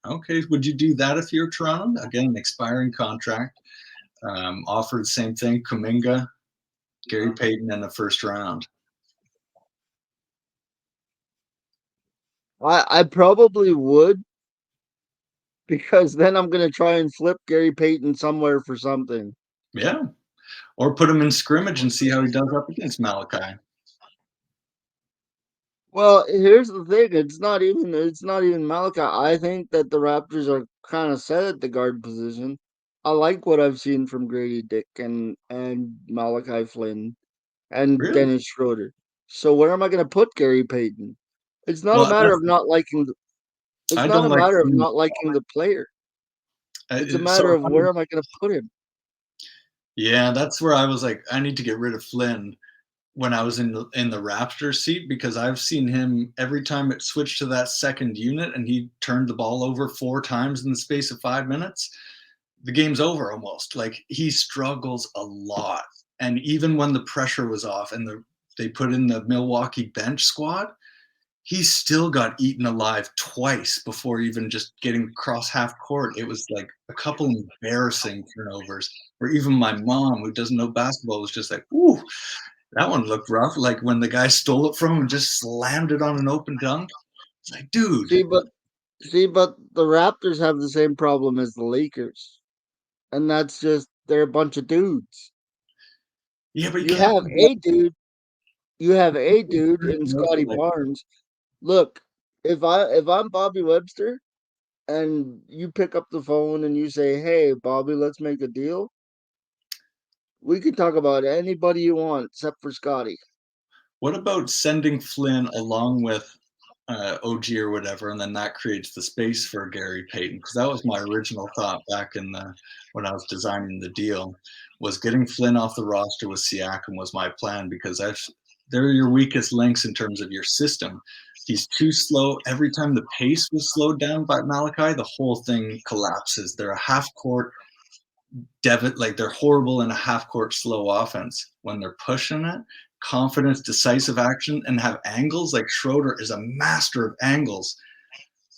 B: Okay, would you do that if you're Toronto? Again, an expiring contract. Offered the same thing, Kuminga, Gary Payton in the first round.
A: I probably would, because then I'm gonna try and flip Gary Payton somewhere for something.
B: Yeah, or put him in scrimmage and see how he does up against Malachi.
A: Well, here's the thing. It's not even Malachi. I think that the Raptors are kind of set at the guard position. I like what I've seen from Grady Dick and Malachi Flynn and
B: Really?
A: Dennis Schroeder. So where am I going to put Gary Payton? It's not a
B: Well,
A: matter
B: that's
A: of not liking the, it's
B: I
A: not
B: don't
A: a
B: like
A: matter of
B: seeing.
A: not liking the player. It's a
B: So
A: matter of where am I going to put him?
B: yeah, that's where I was like, I need to get rid of Flynn when I was in the Raptor seat because I've seen him every time it switched to that second unit and he turned the ball over 4 times in the space of 5 minutes. The game's over almost. Like he struggles a lot, and even when the pressure was off and they put in the Milwaukee bench squad, he still got eaten alive twice before even just getting across half court. It was like a couple embarrassing turnovers where even my mom, who doesn't know basketball, was just like, "Ooh, that one looked rough." Like when the guy stole it from him and just slammed it on an open dunk. It's like, dude.
A: See, but but the Raptors have the same problem as the Lakers, and that's just they're a bunch of dudes.
B: Yeah, but you
A: You
B: can't
A: have
B: be
A: a dude, you have a dude in Scotty
B: like,
A: Barnes. Look, if I'm Bobby Webster and you pick up the phone and you say, "Hey, Bobby, let's make a deal." We can talk about anybody you want except for Scotty.
B: what about sending Flynn along with OG or whatever, and then that creates the space for Gary Payton? Because that was my original thought back in the when I was designing the deal, was getting Flynn off the roster with Siakam was my plan because they're your weakest links in terms of your system. He's too slow. Every time the pace was slowed down by Malachi, the whole thing collapses. They're a half court like they're horrible in a half court slow offense. When they're pushing it, confidence, decisive action, and have angles, like Schroeder is a master of angles.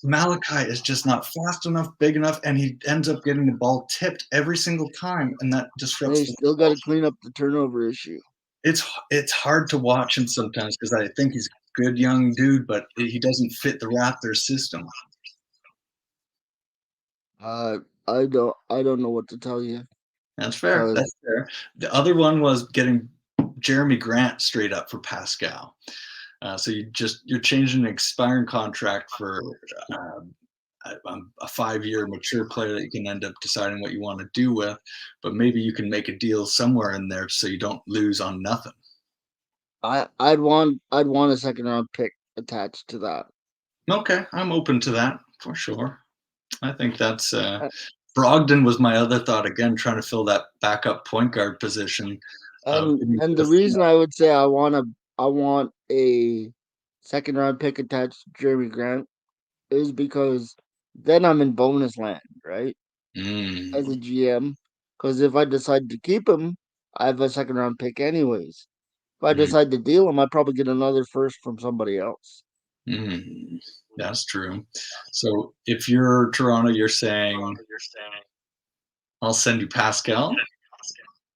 B: Malachi is just not fast enough, big enough, and he ends up getting the ball tipped every single time, and that
A: And
B: disrupts
A: they
B: the
A: still got
B: flow.
A: to clean up the turnover issue.
B: It's hard to watch him sometimes because I think he's a good young dude, but he doesn't fit the Raptors system.
A: Uh, I don't know what to tell you
B: That's fair.
A: because
B: That's fair. The other one was getting Jeremy Grant straight up for Pascal. So you're changing an expiring contract for a 5-year mature player that you can end up deciding what you want to do with, but maybe you can make a deal somewhere in there so you don't lose on nothing.
A: I'd want a second round pick attached to that.
B: Okay, I'm open to that for sure. I think that's
A: Uh,
B: Brogdon was my other thought again, trying to fill that backup point guard position.
A: and the reason I would say I want a second round pick attached to Jeremy Grant is because then I'm in bonus land, right? As a
B: Mm,
A: GM, because if I decide to keep him, I have a second round pick anyways. If I
B: mm,
A: decide to deal him, I probably get another first from somebody else.
B: mm. That's true. So if you're Toronto, you're saying I'll send you Pascal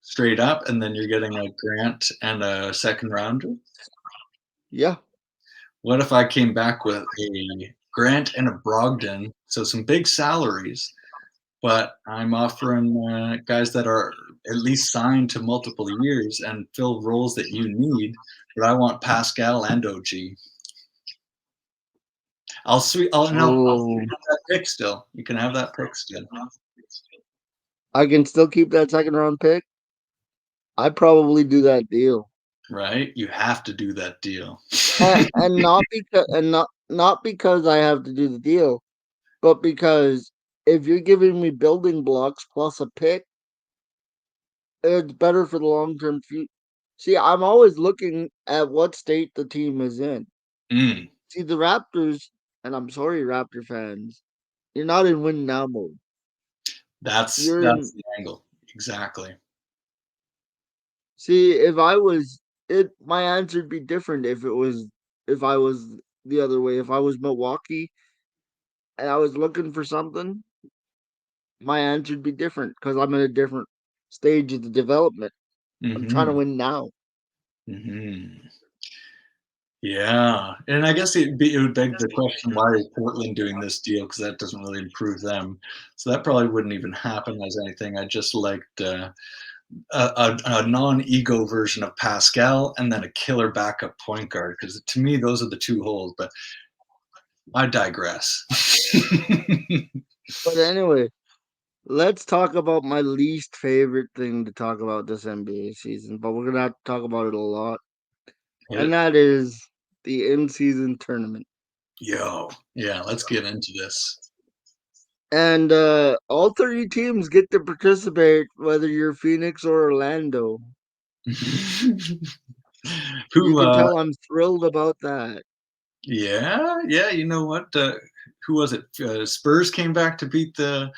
B: straight up, and then you're getting a Grant and a second rounder.
A: Yeah.
B: What if I came back with a Grant and a Brogdon? So some big salaries, but I'm offering guys that are at least signed to multiple years and fill roles that you need. But I want Pascal and OG. I'll
A: Oh,
B: have that pick still. You can have that pick still,
A: I can still keep that second round pick. I'd probably do that deal.
B: right? You have to do that deal.
A: And not because I have to do the deal, but because if you're giving me building blocks plus a pick, it's better for the long term future. See, I'm always looking at what state the team is in.
B: Mm,
A: See, the Raptors, and I'm sorry, Raptor fans, you're not in win now mode.
B: that's
A: You're
B: that's
A: in.
B: the angle. Exactly.
A: See, if I was it, my answer'd be different if I was the other way. If I was Milwaukee and I was looking for something, my answer'd be different because I'm in a different stage of the development. I'm trying to
B: Hmm.
A: win now.
B: Hmm. Yeah, and I guess it would beg the question, why is Portland doing this deal? Because that doesn't really improve them. So that probably wouldn't even happen as anything. I just liked a non-ego version of Pascal and then a killer backup point guard. Because to me, those are the two holes. But I digress.
A: But anyway, let's talk about my least favorite thing to talk about this NBA season, but we're gonna have to talk about it a lot,
B: Hit
A: and
B: it.
A: that is the in-season tournament.
B: Yo, yeah, let's get into this.
A: And all 30 teams get to participate, whether you're Phoenix or Orlando. You
B: Who
A: can tell I'm thrilled about that.
B: Yeah, yeah. You know what? Who was it? Spurs came back to beat the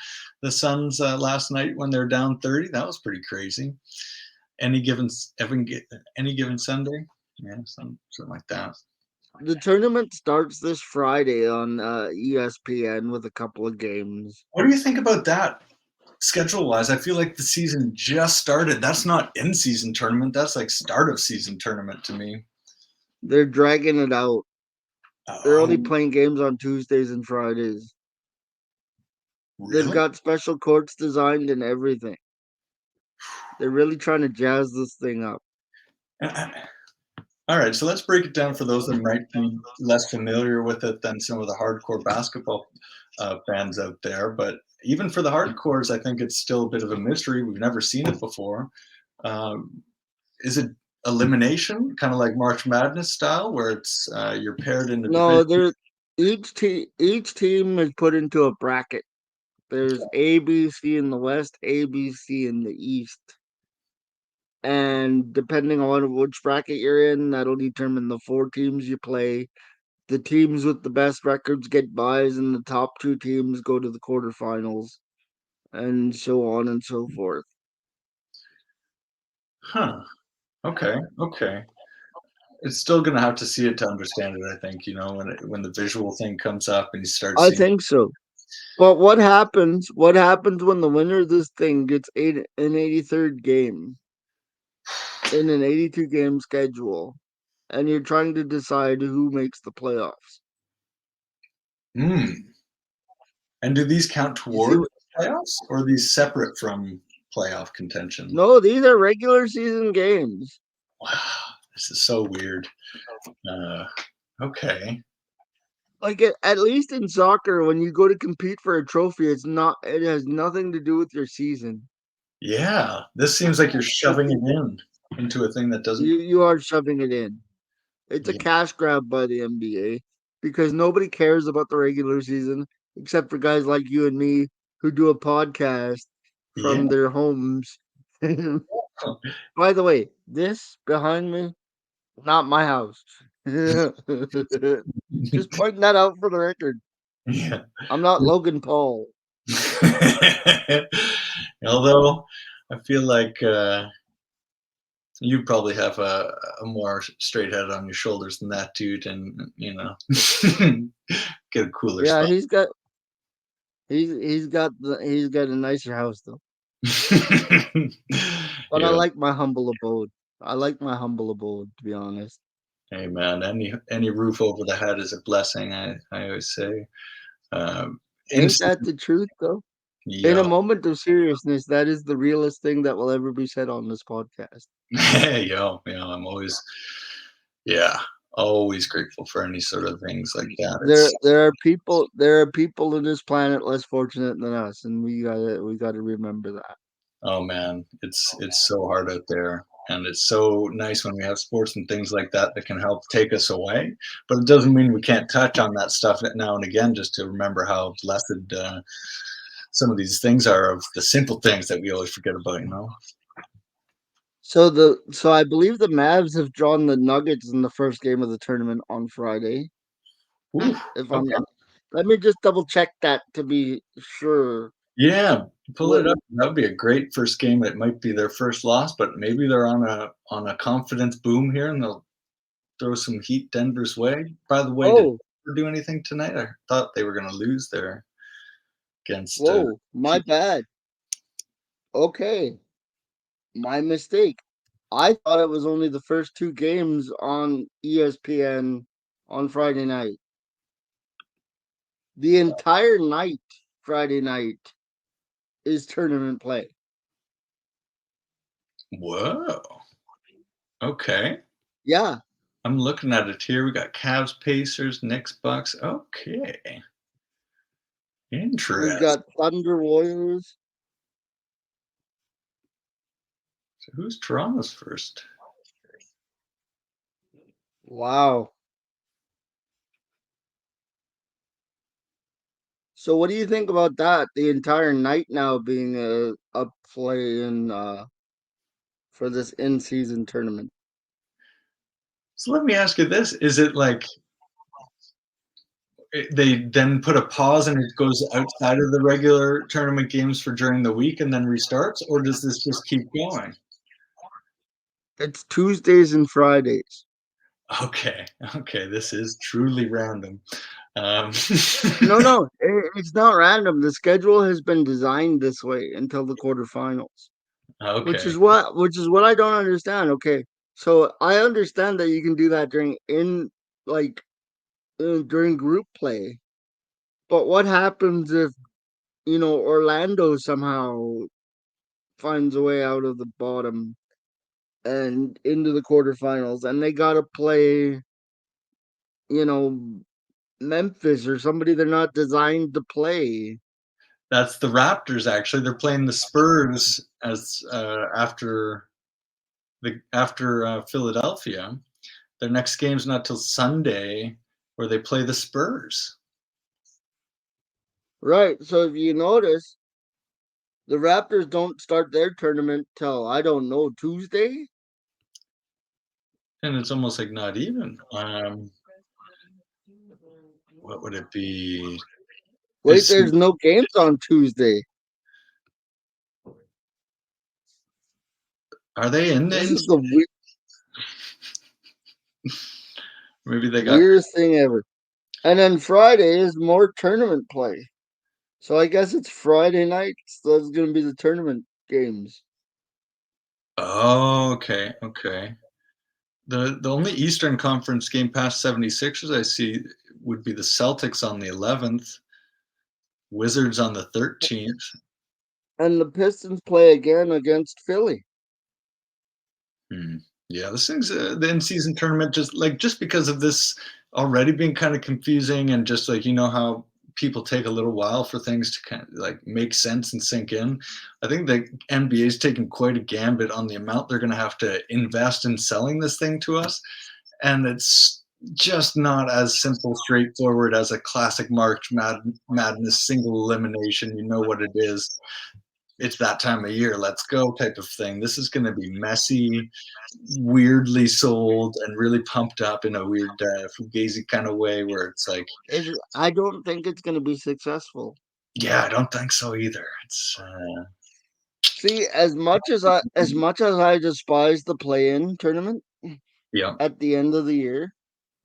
B: Suns last night when they're down 30. That was pretty crazy. Any given Sunday, yeah, something like that.
A: The tournament starts this Friday on ESPN with a couple of games.
B: What do you think about that schedule wise? I feel like the season just started. That's not in season tournament. That's like start of season tournament to me.
A: They're dragging it out. They're only
B: Oh,
A: playing games on Tuesdays and Fridays. They've
B: really?
A: got special courts designed and everything. They're really trying to jazz this thing up.
B: All right, so let's break it down for those that might be less familiar with it than some of the hardcore basketball fans out there. But even for the hardcores, I think it's still a bit of a mystery. We've never seen it before. Um, is it elimination, kind of like March Madness style, where it's you're paired in a
A: No,
B: division?
A: they're each team is put into a bracket. There's A, B, C in the West, A, B, C in the East. And depending on which bracket you're in, that'll determine the four teams you play. The teams with the best records get buys, and the top two teams go to the quarterfinals, and so on and so forth.
B: Huh. Okay. Okay. It's still gonna have to see it to understand it. I think when the visual thing comes up and you start
A: I
B: seeing.
A: think so. But what happens? What happens when the winner of this thing gets an 83rd game in an 82 game schedule, and you're trying to decide who makes the playoffs?
B: Hmm. And do these count
A: You see?
B: towards playoffs or are these separate from playoff contention?
A: No, these are regular season games.
B: Wow, this is so weird. Uh, okay.
A: Like at least in soccer, when you go to compete for a trophy, it's not. It has nothing to do with your season.
B: Yeah, this seems like you're
A: It,
B: shoving it in into a thing that doesn't.
A: you are shoving it in. It's a
B: Yeah.
A: cash grab by the NBA because nobody cares about the regular season except for guys like you and me who do a podcast
B: Yeah.
A: from their homes. By the way, this behind me, not my house. Just pointing that out for the record.
B: Yeah.
A: I'm not Logan Paul.
B: Although I feel like you probably have a more straight head on your shoulders than that dude, and get a cooler
A: Yeah,
B: spot.
A: he's got a nicer house though. But I
B: Yeah.
A: like my humble abode. I like my humble abode, to be honest.
B: Hey man, any roof over the head is a blessing. I always say. In
A: Ain't that the truth though? In a
B: yeah,
A: moment of seriousness, that is the realest thing that will ever be said on this podcast.
B: I'm always yeah, always grateful for any sort of things like that.
A: There
B: It's
A: there are people in this planet less fortunate than us, and we gotta remember that.
B: oh man, it's so hard out there. And it's so nice when we have sports and things like that that can help take us away. But it doesn't mean we can't touch on that stuff now and again just to remember how blessed some of these things are of the simple things that we always forget about.
A: So I believe the Mavs have drawn the Nuggets in the first game of the tournament on Friday.
B: Ooh,
A: If I'm
B: okay.
A: not, let me just double check that to be sure.
B: Yeah, pull it
A: What?
B: up. That would be a great first game. It might be their first loss, but maybe they're on a confidence boom here, and they'll throw some heat Denver's way. By the way, did
A: Oh,
B: Denver do anything tonight? I thought they were going to lose there against.
A: whoa, my bad. Okay, my mistake. I thought it was only the first two games on ESPN on Friday night. The entire night, Friday night, is tournament play.
B: Whoa. Okay,
A: Yeah,
B: I'm looking at it here. We got Cavs, Pacers, Knicks, Bucks. Okay,
A: we've
B: interesting.
A: got Thunder Warriors.
B: So who's Toronto's first?
A: Wow. So what do you think about that? The entire night now being a play in for this in season tournament.
B: So let me ask you this: Is it like they then put a pause and it goes outside of the regular tournament games for during the week and then restarts, or does this just keep going?
A: It's Tuesdays and Fridays.
B: Okay, okay, this is truly random. Um,
A: No, it's not random. The schedule has been designed this way until the quarterfinals,
B: okay,
A: which is what I don't understand. Okay, so I understand that you can do that like during group play, but what happens if Orlando somehow finds a way out of the bottom and into the quarterfinals, and they gotta play, you know, Memphis or somebody they're not designed to play.
B: that's the Raptors. Actually, they're playing the Spurs as after Philadelphia. Their next game's not till Sunday, where they play the Spurs,
A: Right. So if you notice, the Raptors don't start their tournament till I don't know Tuesday.
B: and it's almost like not even. What would it be?
A: Wait,
B: Is
A: there's no games on Tuesday.
B: are they in
A: This
B: the?
A: is the
B: Maybe they got.
A: weirdest thing ever. And then Friday is more tournament play. So I guess it's Friday night. So that's going to be the tournament games.
B: Oh, okay, okay. The only Eastern Conference game past 76ers I see would be the Celtics on the 11th, Wizards on the 13th.
A: And the Pistons play again against Philly.
B: Hmm. Yeah, this thing's the in-season tournament just because of this already being kind of confusing and just like how people take a little while for things to kind of like make sense and sink in. I think the NBA is taking quite a gambit on the amount they're going to have to invest in selling this thing to us, and it's just not as simple, straightforward as a classic Madness single elimination. You know what it is. It's that time of year. Let's go type of thing. This is going to be messy, weirdly sold, and really pumped up in a weird fugazi kind of way, where it's like,
A: I don't think it's going to be successful.
B: yeah, I don't think so either. It's
A: See, as much as I despise the play-in tournament
B: yeah,
A: at the end of the year,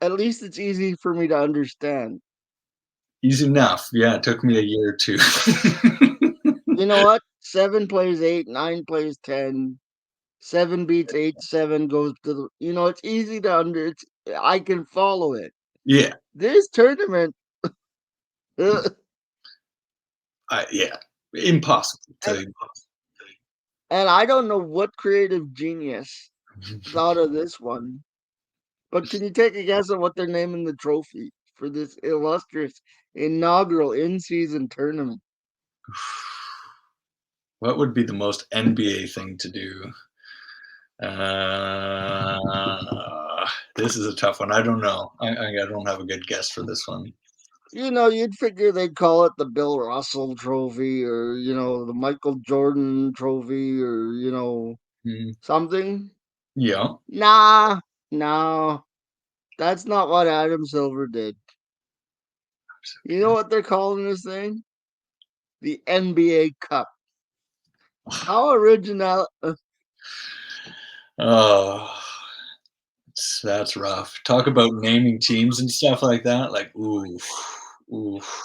A: at least it's easy for me to understand.
B: easy enough. Yeah, it took me a year or two.
A: You know what? 7 plays 8, 9 plays 10, 7 beats 8, 7 goes to the. It's easy to I can follow it.
B: Yeah,
A: This tournament, and
B: yeah, impossible to.
A: and I don't know what creative genius thought of this one, but can you take a guess at what they're naming the trophy for this illustrious inaugural in-season tournament?
B: What would be the most NBA thing to do? This is a tough one. I don't know. I don't have a good guess for this one.
A: You'd figure they'd call it the Bill Russell Trophy or, the Michael Jordan Trophy or,
B: Mm,
A: something.
B: yeah.
A: Nah, no, that's not what Adam Silver did. You know what they're calling this thing? The NBA Cup. How original.
B: Oh, that's rough. Talk about naming teams and stuff like that. Like, oof, oof.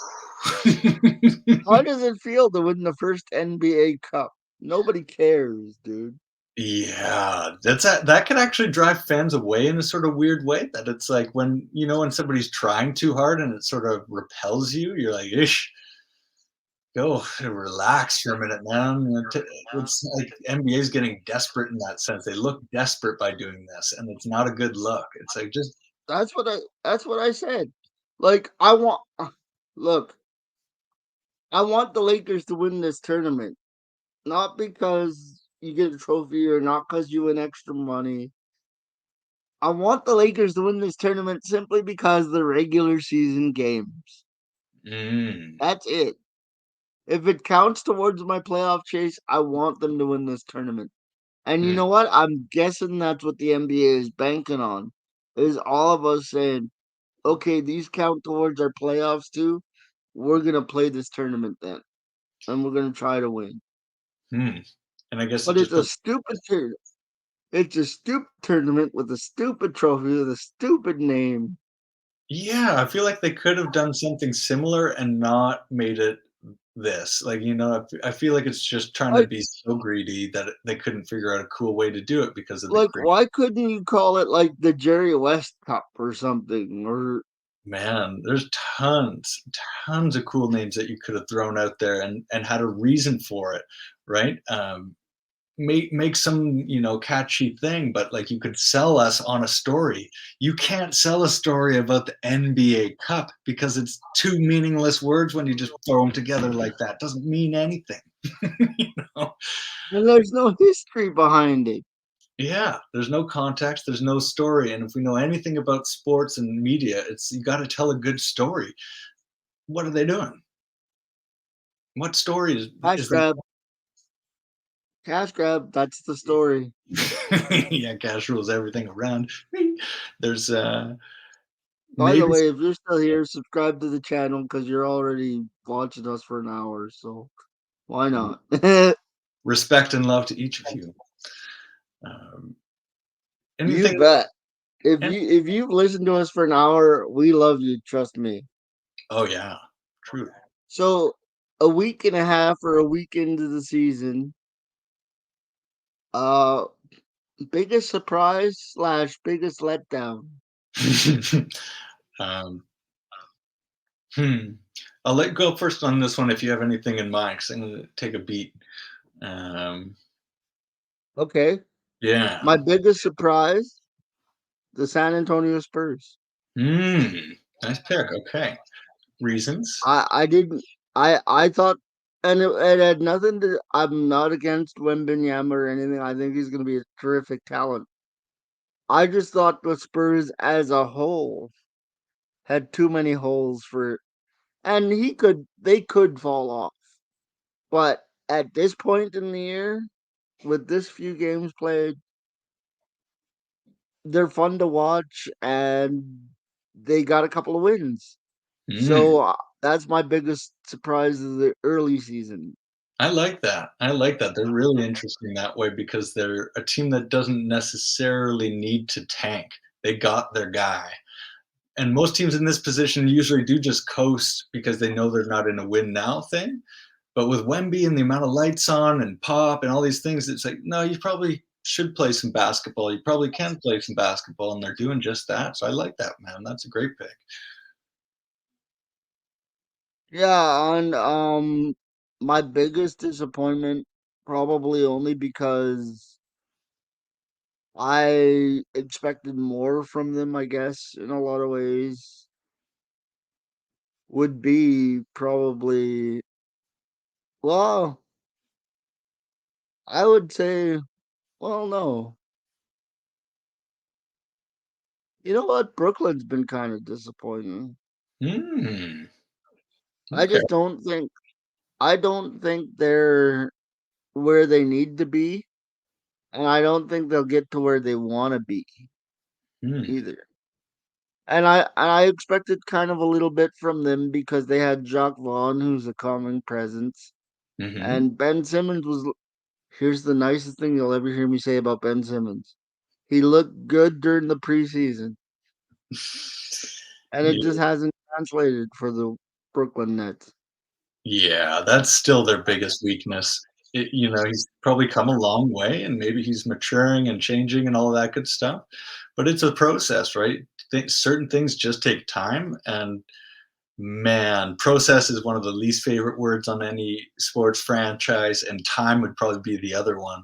A: How does it feel to win the first NBA Cup? Nobody cares, dude.
B: Yeah, that could actually drive fans away in a sort of weird way. That it's like when somebody's trying too hard and it sort of repels you. You're like, ish. Go relax for a minute, man. It's like NBA is getting desperate in that sense. They look desperate by doing this, and it's not a good look. It's like just
A: That's what I said. Like I want look, I want the Lakers to win this tournament. Not because you get a trophy or not because you win extra money. I want the Lakers to win this tournament simply because the regular season games.
B: mm,
A: That's it. If it counts towards my playoff chase, I want them to win this tournament. And you
B: mm,
A: know what? I'm guessing that's what the NBA is banking on. Is all of us saying, okay, these count towards our playoffs too. We're gonna play this tournament then, and we're gonna try to win.
B: mm. And I guess it
A: But it's
B: just
A: a
B: puts
A: stupid tournament. It's a stupid tournament with a stupid trophy with a stupid name.
B: Yeah, I feel like they could have done something similar and not made it this. Like, I feel like it's just trying to
A: Like,
B: be so greedy that they couldn't figure out a cool way to do it because of the greed.
A: why couldn't you call it like the Jerry West Cup or something? Or
B: Man, there's tons of cool names that you could have thrown out there and had a reason for it, right? Make some, catchy thing, but like you could sell us on a story. You can't sell a story about the NBA Cup because it's two meaningless words when you just throw them together like that. Doesn't mean anything. you know?
A: and there's no history behind it.
B: Yeah, there's no context, there's no story, and if we know anything about sports and media, it's you got to tell a good story. What are they doing? What story
A: Cash
B: is there?
A: grab, cash grab. That's the story.
B: Yeah, cash rules everything around. There's
A: By the
B: maybe
A: way, if you're still here, subscribe to the channel because you're already watching us for an hour. So why not?
B: respect and love to each of you. Um,
A: You
B: anything?
A: bet.
B: And,
A: If you've listened to us for an hour, we love you. Trust me.
B: oh yeah, truly.
A: So a week and a half or a week into the season, uh, biggest surprise slash biggest letdown.
B: um, hmm. I'll let you go first on this one if you have anything in mind, because I'm going to take a beat. Um,
A: Okay,
B: yeah.
A: my biggest surprise: the San Antonio Spurs.
B: Nice pick. Okay. Reasons?
A: I didn't. I thought, and it had nothing to. I'm not against Wembanyama or anything. I think he's going to be a terrific talent. I just thought the Spurs as a whole had too many holes for, and they could fall off. But at this point in the year, with this few games played, they're fun to watch, and they got a couple of wins.
B: Mm,
A: So that's my biggest surprise of the early season.
B: I like that. I like that. They're really interesting that way because they're a team that doesn't necessarily need to tank. They got their guy. And most teams in this position usually do just coast because they know they're not in a win now thing. But with Wemby and the amount of lights on and pop and all these things, it's like, no, you probably should play some basketball. You probably can play some basketball, and they're doing just that. So I like that, man. That's a great pick.
A: Yeah, and my biggest disappointment probably only because I expected more from them, I guess, in a lot of ways, would be probably, well, I would say, well, no. You know what? Brooklyn's been kind of disappointing.
B: Hmm.
A: I
B: Okay.
A: just I don't think they're where they need to be, and I don't think they'll get to where they want to be
B: Hmm.
A: either. And I expected kind of a little bit from them because they had Jacques Vaughn, who's a calming presence,
B: Mm-hmm.
A: and Ben Simmons was. Here's the nicest thing you'll ever hear me say about Ben Simmons. He looked good during the preseason, and it
B: Yeah.
A: just hasn't translated for the Brooklyn Nets.
B: Yeah, that's still their biggest weakness. He's probably come a long way and maybe he's maturing and changing and all of that good stuff. But it's a process, right? Certain things just take time. And man, process is one of the least favorite words on any sports franchise, and time would probably be the other one.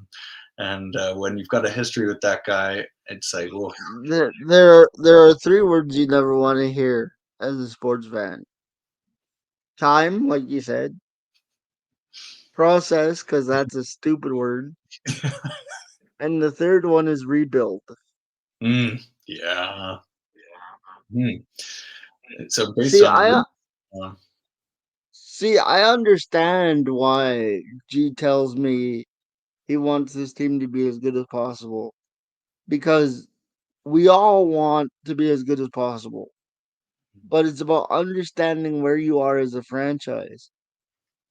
B: And when you've got a history with that guy, it's like, well,
A: There are three words you never want to hear as a sports fan: time, like you said; process, because that's a stupid word; and the third one is rebuild.
B: mm, yeah. Hmm. So based
A: See,
B: on,
A: I understand why G tells me he wants this team to be as good as possible because we all want to be as good as possible, but it's about understanding where you are as a franchise.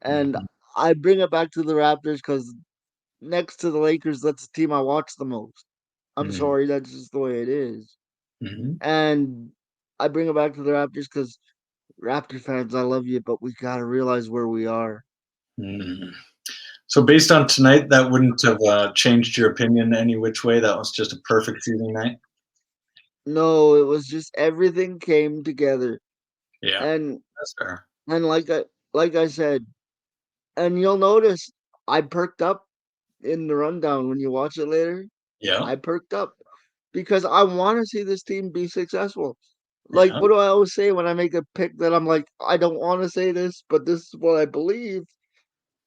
A: And
B: Mhm.
A: I bring it back to the Raptors because next to the Lakers, that's the team I watch the most. I'm
B: Mm,
A: sorry, that's just the way it is.
B: mhm,
A: And I bring it back to the Raptors because Raptor fans, I love you, but we gotta realize where we are.
B: mm. So based on tonight, that wouldn't have changed your opinion any which way. That was just a perfect shooting night.
A: No, it was just everything came together.
B: Yeah,
A: And
B: that's fair.
A: and like I said, and you'll notice I perked up in the rundown when you watch it later.
B: Yeah,
A: I perked up because I want to see this team be successful. Like,
B: yeah.
A: what do I always say when I make a pick that I'm like, I don't want to say this, but this is what I believe.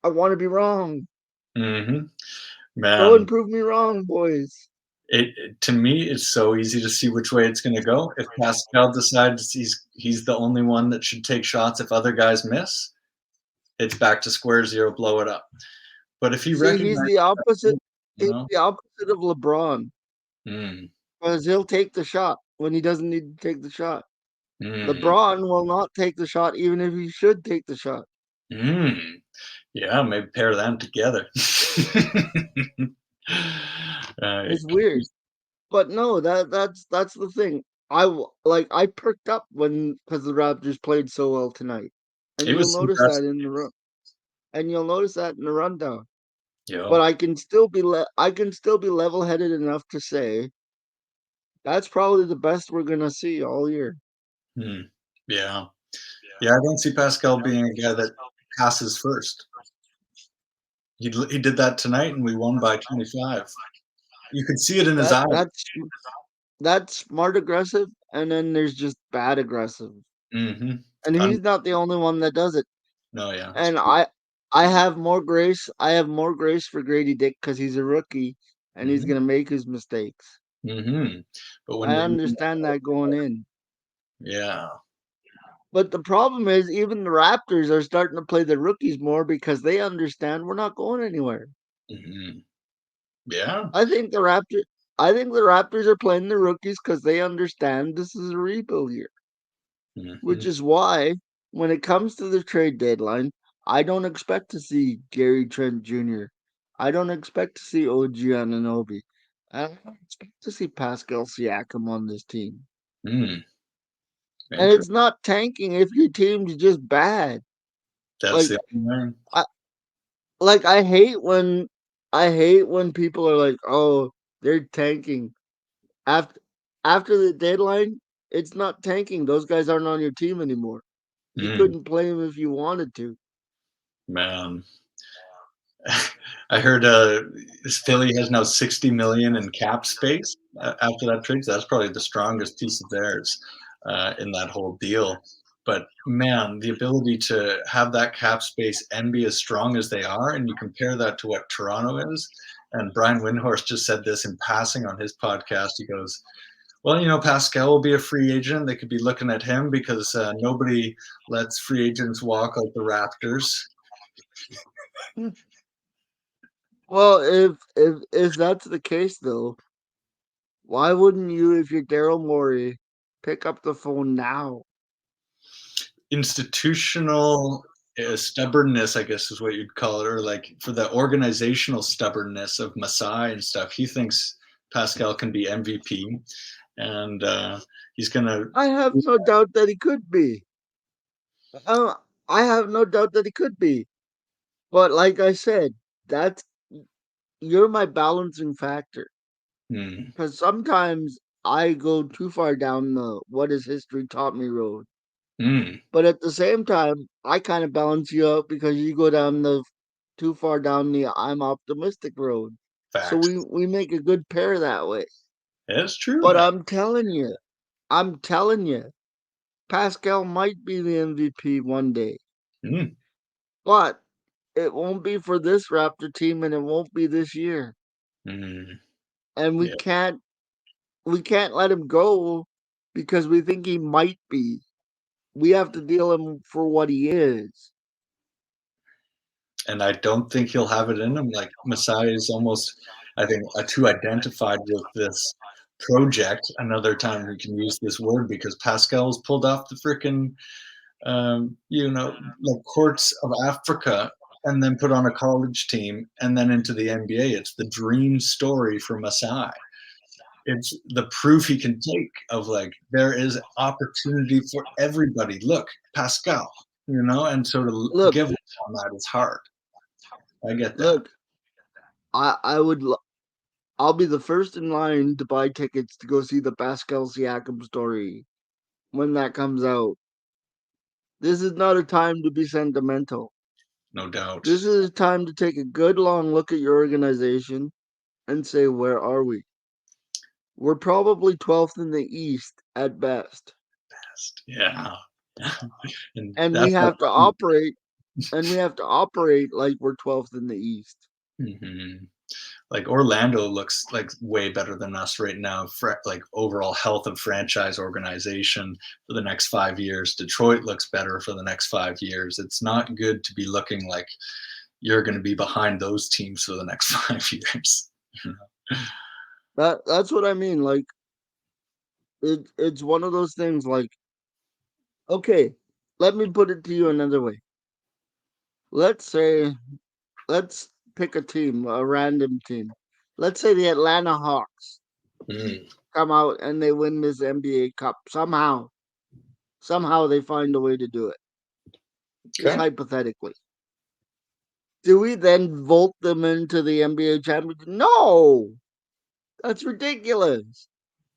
A: I want to be wrong.
B: Hmm.
A: Go
B: Man,
A: and prove me wrong, boys.
B: to me, it's so easy to see which way it's going to go. If Pascal decides he's the only one that should take shots, if other guys miss, it's back to square zero, blow it up. But if he
A: See, he's
B: recognizes,
A: the opposite.
B: you
A: He's
B: know,
A: the opposite of LeBron
B: mm,
A: because he'll take the shot when he doesn't need to take the shot.
B: mm,
A: LeBron will not take the shot even if he should take the shot.
B: mm, yeah, maybe pair them together. uh,
A: It's weird. But no, that's the thing. I perked up when because the Raptors played so well tonight, and
B: it
A: you'll
B: was
A: notice that
B: impressive.
A: in the run, and you'll notice that in the rundown. But
B: Yo,
A: I can still be level-headed enough to say that's probably the best we're gonna see all year.
B: hmm, yeah, yeah. I don't see Pascal being a guy that passes first. He did that tonight, and we won by 25. You could see it in his
A: That
B: eyes.
A: that's smart aggressive, and then there's just bad aggressive,
B: Mhm.
A: and
B: Um,
A: he's not the only one that does it.
B: no, yeah.
A: And I have more grace. I have more grace for Grady Dick because he's a rookie and he's
B: Mhm,
A: gonna make his mistakes.
B: mhm. But when
A: I
B: you're leading,
A: understand that going in.
B: yeah.
A: But the problem is even the Raptors are starting to play the rookies more because they understand we're not going anywhere.
B: Mhm. Yeah.
A: I think the Raptor I think the Raptors are playing the rookies because they understand this is a rebuild year. Which
B: Mhm,
A: is why when it comes to the trade deadline, I don't expect to see Gary Trent Jr. I don't expect to see OG Anunoby. I don't expect to see Pascal Siakam on this team.
B: mm.
A: And
B: Interesting.
A: it's not tanking if your team's just bad.
B: That's
A: Like
B: the only way.
A: I I hate when people are like, "Oh, they're tanking." After after the deadline, it's not tanking. Those guys aren't on your team anymore. You
B: Mm,
A: couldn't play them if you wanted to.
B: man. I heard, Philly has now 60 million in cap space after that trade. So that's probably the strongest piece of theirs in that whole deal. But man, the ability to have that cap space and be as strong as they are, and you compare that to what Toronto is. And Brian Windhorst just said this in passing on his podcast. He goes, "Well, Pascal will be a free agent. They could be looking at him because nobody lets free agents walk like the Raptors."
A: Well, if that's the case though, why wouldn't you, if you're Daryl Morey, pick up the phone now?
B: Institutional stubbornness, I guess, is what you'd call it, or like for the organizational stubbornness of Masai and stuff. He thinks Pascal can be MVP, and he's gonna.
A: I have no doubt that he could be. Uh, I have no doubt that he could be. But like I said, that's you're my balancing factor.
B: Hmm,
A: Because sometimes I go too far down the what has history taught me road.
B: hmm,
A: But at the same time, I kind of balance you out because you go down the too far down the I'm optimistic road. So
B: facts.
A: we make a good pair that way.
B: It's true,
A: But
B: man.
A: I'm telling you, Pascal might be the MVP one day.
B: Hmm,
A: But it won't be for this Raptor team and it won't be this year.
B: hmm,
A: And we
B: yeah.
A: can't let him go because we think he might be. We have to deal him for what he is.
B: And I don't think he'll have it in him. Like Masai is almost, I think, too identified with this project. Another time we can use this word because Pascal's pulled off the freaking like courts of Africa and then put on a college team and then into the NBA. It's the dream story for Masai. it's the proof he can take of like there is opportunity for everybody. Look, Pascal, and so to
A: Look,
B: give up on that is hard. I get that.
A: look. I would. I'll be the first in line to buy tickets to go see the Pascal Siakam story when that comes out. This is not a time to be sentimental.
B: No doubt.
A: This is a time to take a good long look at your organization and say, where are we? We're probably 12th in the East at best.
B: Yeah. And
A: And we
B: that's
A: have to operate like we're 12th in the East.
B: Mhm. Like Orlando looks like way better than us right now, like overall health of franchise organization for the next 5 years. Detroit looks better for the next 5 years. It's not good to be looking like you're going to be behind those teams for the next 5 years.
A: That's what I mean. Like it's one of those things like, okay, let me put it to you another way. Let's say let's pick a team, a random team. Let's say the Atlanta Hawks
B: Mm,
A: come out and they win this NBA Cup somehow. Somehow they find a way to do it. Just
B: okay.
A: hypothetically. Do we then vote them into the NBA championship? No, that's ridiculous.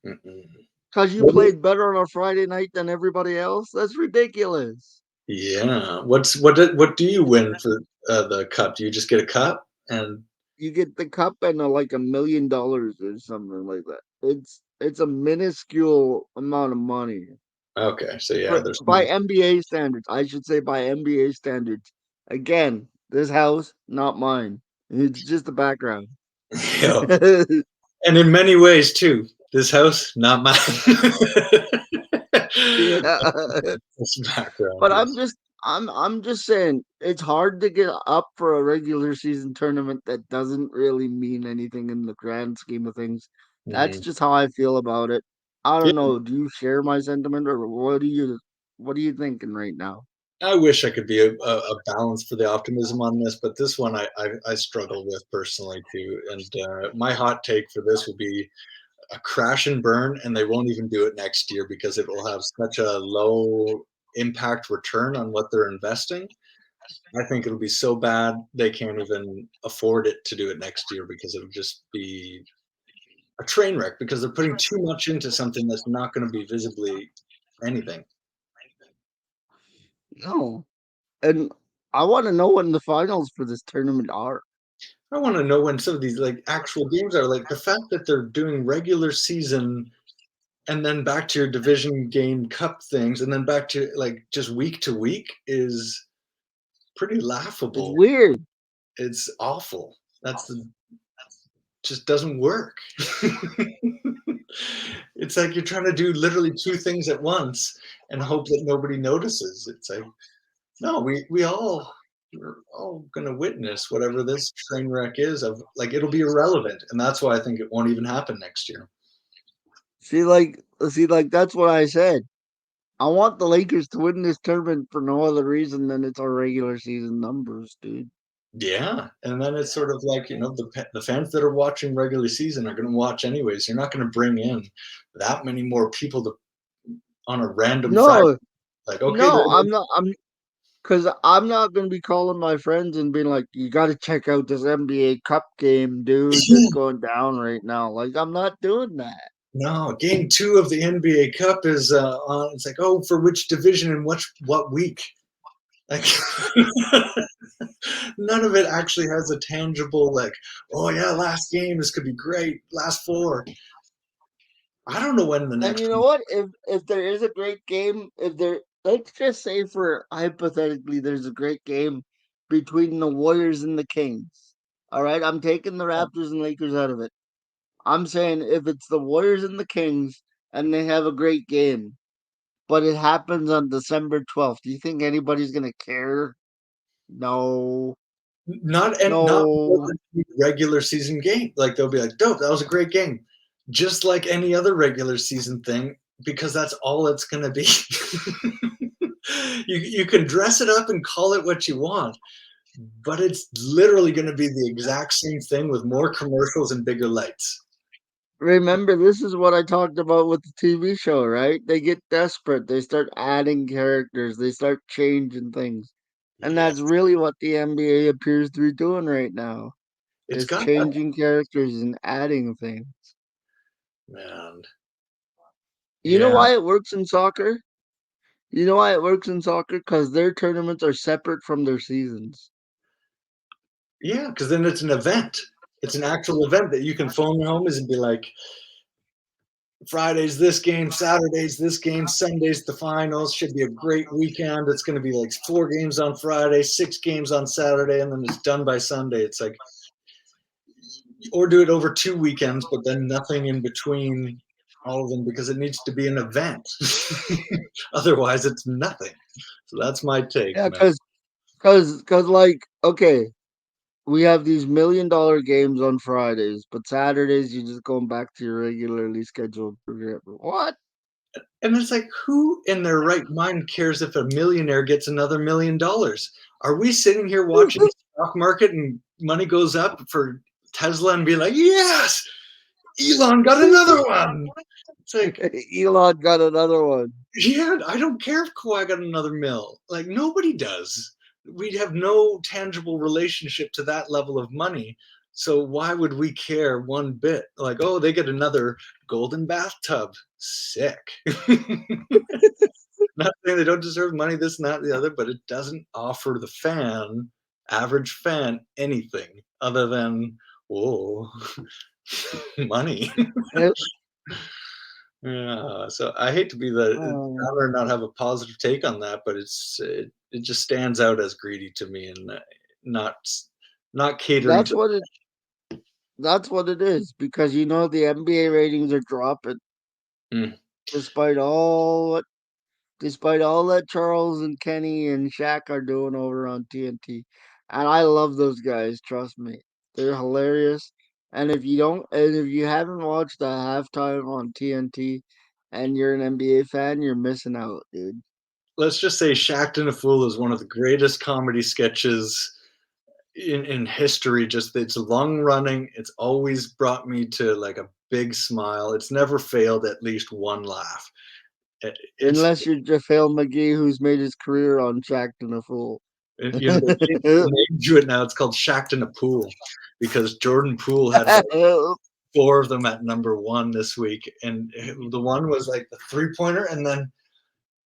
B: Mm-mm.
A: Because you
B: What do
A: played better on a Friday night than everybody else? That's ridiculous.
B: Yeah. What do you win for the cup? Do you just get a cup? And
A: You get the cup and like $1 million or something like that. It's a minuscule amount of money.
B: okay, so yeah,
A: For,
B: there's
A: by NBA standards, I should say by NBA standards. Again, this house, not mine. It's just the background.
B: yeah. And in many ways too. This house, not mine.
A: Yeah.
B: This background
A: But
B: is.
A: I'm just saying it's hard to get up for a regular season tournament that doesn't really mean anything in the grand scheme of things. That's
B: Mhm.
A: just how I feel about it. I
B: Yeah,
A: don't know. Do you share my sentiment, or what are you thinking right now?
B: I wish I could be a balance for the optimism on this, but this one I struggle with personally too. And my hot take for this will be a crash and burn, and they won't even do it next year because it will have such a low impact return on what they're investing. I think it'll be so bad they can't even afford it to do it next year because it'll just be a train wreck because they're putting too much into something that's not going to be visibly anything.
A: No. And I want to know when the finals for this tournament are.
B: I want to know when some of these like actual games are like the fact that they're doing regular season and then back to your division game cup things and then back to like just week to week is pretty
A: It's
B: laughable.
A: weird.
B: It's awful. That's the just doesn't work. It's like you're trying to do literally two things at once and hope that nobody notices. It's like, no, we're all gonna witness whatever this train wreck is of like it'll be irrelevant. And that's why I think it won't even happen next year.
A: See, like that's what I said. I want the Lakers to win this tournament for no other reason than it's our regular season numbers, dude.
B: Yeah, and then it's sort of like the fans that are watching regular season are going to watch anyways. You're not going to bring in that many more people to on a random Friday.
A: No,
B: Like, okay,
A: no, I'm not. Because I'm not going to be calling my friends and being like, "You got to check out this NBA Cup game, dude. That's going down right now." Like, I'm not doing that.
B: no, game two of the NBA Cup is on. It's like, oh, for which division and what week? Like, none of it actually has a tangible like, oh yeah, last game. This could be great. Last four. I don't know when the
A: And
B: next
A: you know
B: one.
A: what? If there is a great game, if there, let's just say for hypothetically, there's a great game between the Warriors and the Kings. All right, I'm taking the Raptors and Lakers out of it. I'm saying if it's the Warriors and the Kings and they have a great game, but it happens on December 12th, do you think anybody's gonna care? No,
B: Not
A: no.
B: regular season game. Like they'll be like, "Dope, that was a great game," just like any other regular season thing, because that's all it's gonna be. You can dress it up and call it what you want, but it's literally gonna be the exact same thing with more commercials and bigger lights.
A: Remember, this is what I talked about with the TV show, right? They get desperate. They start adding characters. They start changing things. And
B: Yeah,
A: that's really what the NBA appears to be doing right now,
B: it's
A: is
B: got that,
A: changing characters and adding things.
B: man.
A: You know
B: Yeah,
A: why it works in soccer? You know why it works in soccer? Because their tournaments are separate from their seasons.
B: yeah, because then it's an event. It's an actual event that you can phone home and be like, Friday's this game, Saturday's this game, Sunday's the finals. Should be a great weekend. It's going to be like 4 games on Friday, 6 games on Saturday, and then it's done by Sunday. It's like, or do it over 2 weekends, but then nothing in between all of them because it needs to be an event. Otherwise, it's nothing. So that's my take,
A: Yeah,
B: man.
A: cause like, okay, we have these $1 million games on Fridays, but Saturdays you're just going back to your regularly scheduled program. What?
B: And it's like, who in their right mind cares if a millionaire gets another $1 million? Are we sitting here watching the stock market and money goes up for Tesla and be like, yes, Elon got another one? It's like,
A: Elon got another one.
B: yeah, I don't care if Kawhi got another mill. Like, nobody does. We have no tangible relationship to that level of money. So why would we care one bit? Like, oh, they get another golden bathtub. Sick. Not saying they don't deserve money, this, and that, the other, but it doesn't offer the fan, average fan, anything other than, whoa, money.
A: Eh,
B: Yeah, so I hate to be the
A: uh,
B: downer and not have a positive take on that, but it just stands out as greedy to me and not not catering
A: that's
B: to.
A: what it that's what it is because the NBA ratings are dropping
B: Mm,
A: despite all despite all that Charles and Kenny and Shaq are doing over on TNT. And I love those guys, trust me. They're hilarious. And if you haven't watched the halftime on TNT and you're an NBA fan, you're missing out, dude.
B: let's just say Shaqtin' a Fool is one of the greatest comedy sketches in history. Just it's long running. It's always brought me to like a big smile. It's never failed at least one laugh. It's
A: Unless you're JaVale McGee, who's made his career on Shaq and a Fool.
B: they changed the name to it now. It's called Shaqtin' a Pool because Jordan Poole had about 4 of them at number 1 this week, and the one was like the 3-pointer, and then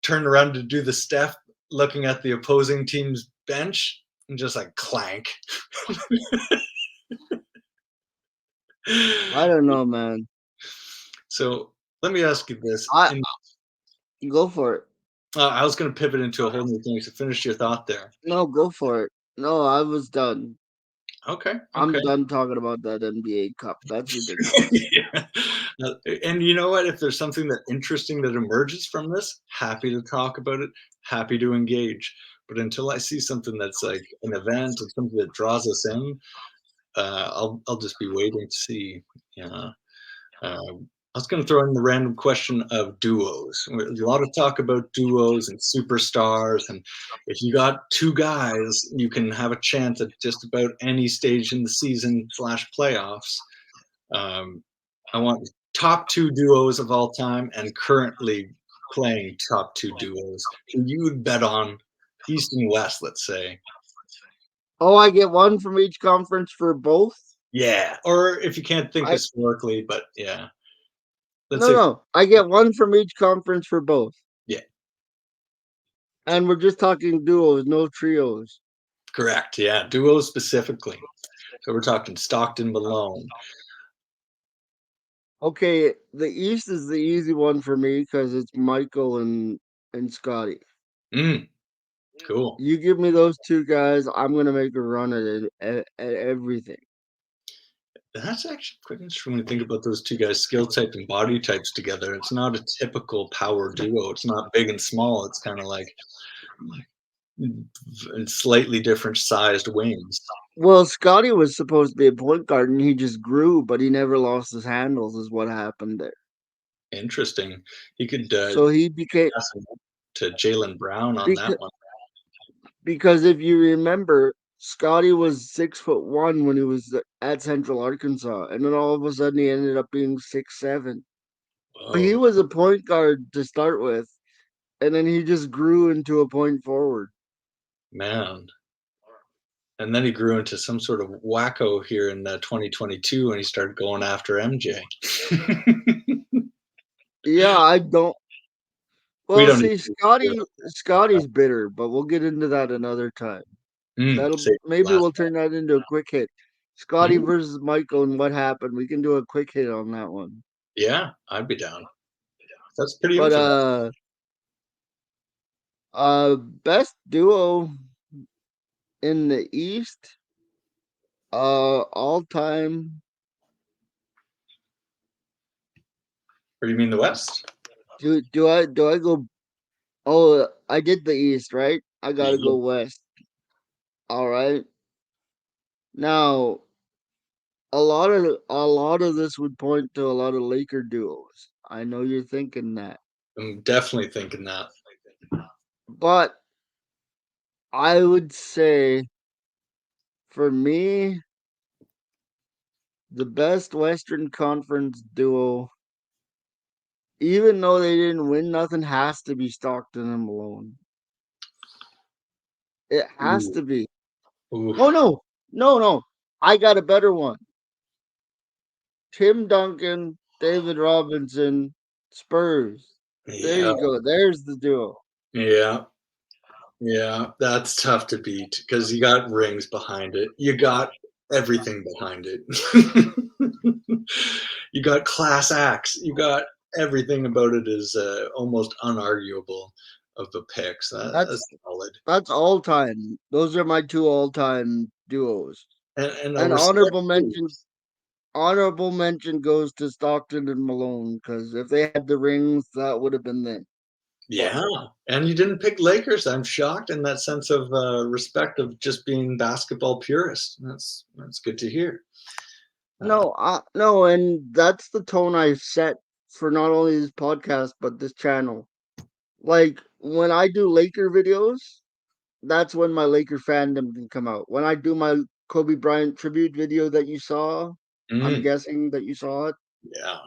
B: turned around to do the step, looking at the opposing team's bench, and just like clank.
A: I don't know, man.
B: So let me ask you this.
A: I Go for it.
B: I was going to pivot into a whole new thing. So finish your thought there.
A: No, go for it. No, I was done.
B: Okay. Okay.
A: I'm done talking about that NBA Cup. That's ridiculous.
B: Yeah. And you know what? If there's something that interesting that emerges from this, happy to talk about it, happy to engage. But until I see something that's like an event or something that draws us in, I'll just be waiting to see. Yeah. I was going to throw in the random question of duos. There's a lot of talk about duos and superstars, and if you got two guys, you can have a chance at just about any stage in the season slash playoffs. Um, I want top two duos of all time and currently playing top two duos who you would bet on East and West, let's say.
A: Oh, I get one from each conference for both?
B: Yeah, or if you can't think
A: I
B: historically, but yeah, let's
A: No,
B: say
A: no. I get one from each conference for both.
B: yeah,
A: And we're just talking duos, no trios.
B: correct. Yeah, duos specifically. So we're talking Stockton, Malone.
A: Okay, the East is the easy one for me because it's Michael and Scotty.
B: Mm, cool.
A: You give me those two guys, I'm gonna make a run at it at everything.
B: That's actually quite interesting when you think about those two guys' skill type and body types together. It's not a typical power duo. It's not big and small. It's kind of like slightly different sized wings.
A: Well, Scotty was supposed to be a point guard and he just grew, but he never lost his handles, is what happened there.
B: Interesting. He could
A: So he became
B: pass him up to Jalen Brown on that
A: because
B: one.
A: because if you remember, Scotty was 6'1" when he was at Central Arkansas, and then all of a sudden he ended up being 6'7". But he
B: Oh
A: was a point guard to start with, and then he just grew into a point forward.
B: man. And then he grew into some sort of wacko here in 2022 when he started going after MJ.
A: Yeah, I don't.
B: We
A: Well,
B: don't need
A: see,
B: to hear
A: Scotty's bitter, but we'll get into that another time. That'll
B: save the
A: maybe
B: last
A: we'll turn that into a quick hit.
B: one.
A: Scotty versus Michael and what happened. We can do a quick hit on that one.
B: Yeah, I'd be down. That's pretty
A: But
B: interesting.
A: best duo in the East, all time.
B: Or you mean the West?
A: Do I go? Oh, I did the East, right? I gotta
B: Yeah.
A: go West. All right. Now, a lot of this would point to a lot of Laker duos. I know you're thinking that,
B: I'm definitely thinking that.
A: but I would say for me, the best Western Conference duo, even though they didn't win nothing, has to be Stockton and Malone. It has
B: Ooh,
A: to be.
B: ooh,
A: Oh no, no, no! I got a better one. Tim Duncan, David Robinson, Spurs. There
B: yeah,
A: you go. There's the duo.
B: yeah, yeah. That's tough to beat because you got rings behind it. You got everything behind it. You got class acts. You got everything about it is almost unarguable of the picks.
A: That's
B: That's solid.
A: that's all time. Those are my two all time duos.
B: And a
A: And
B: respect too.
A: honorable mention goes to Stockton and Malone because if they had the rings, that would have been them. But
B: Yeah, and you didn't pick Lakers. I'm shocked in that sense of respect of just being basketball purist. That's good to hear. Uh,
A: no, and that's the tone I've set for not only this podcast but this channel. Like when I do Laker videos, that's when my Laker fandom can come out. When I do my Kobe Bryant tribute video that you saw, I'm
B: mm,
A: guessing that you saw it.
B: yeah,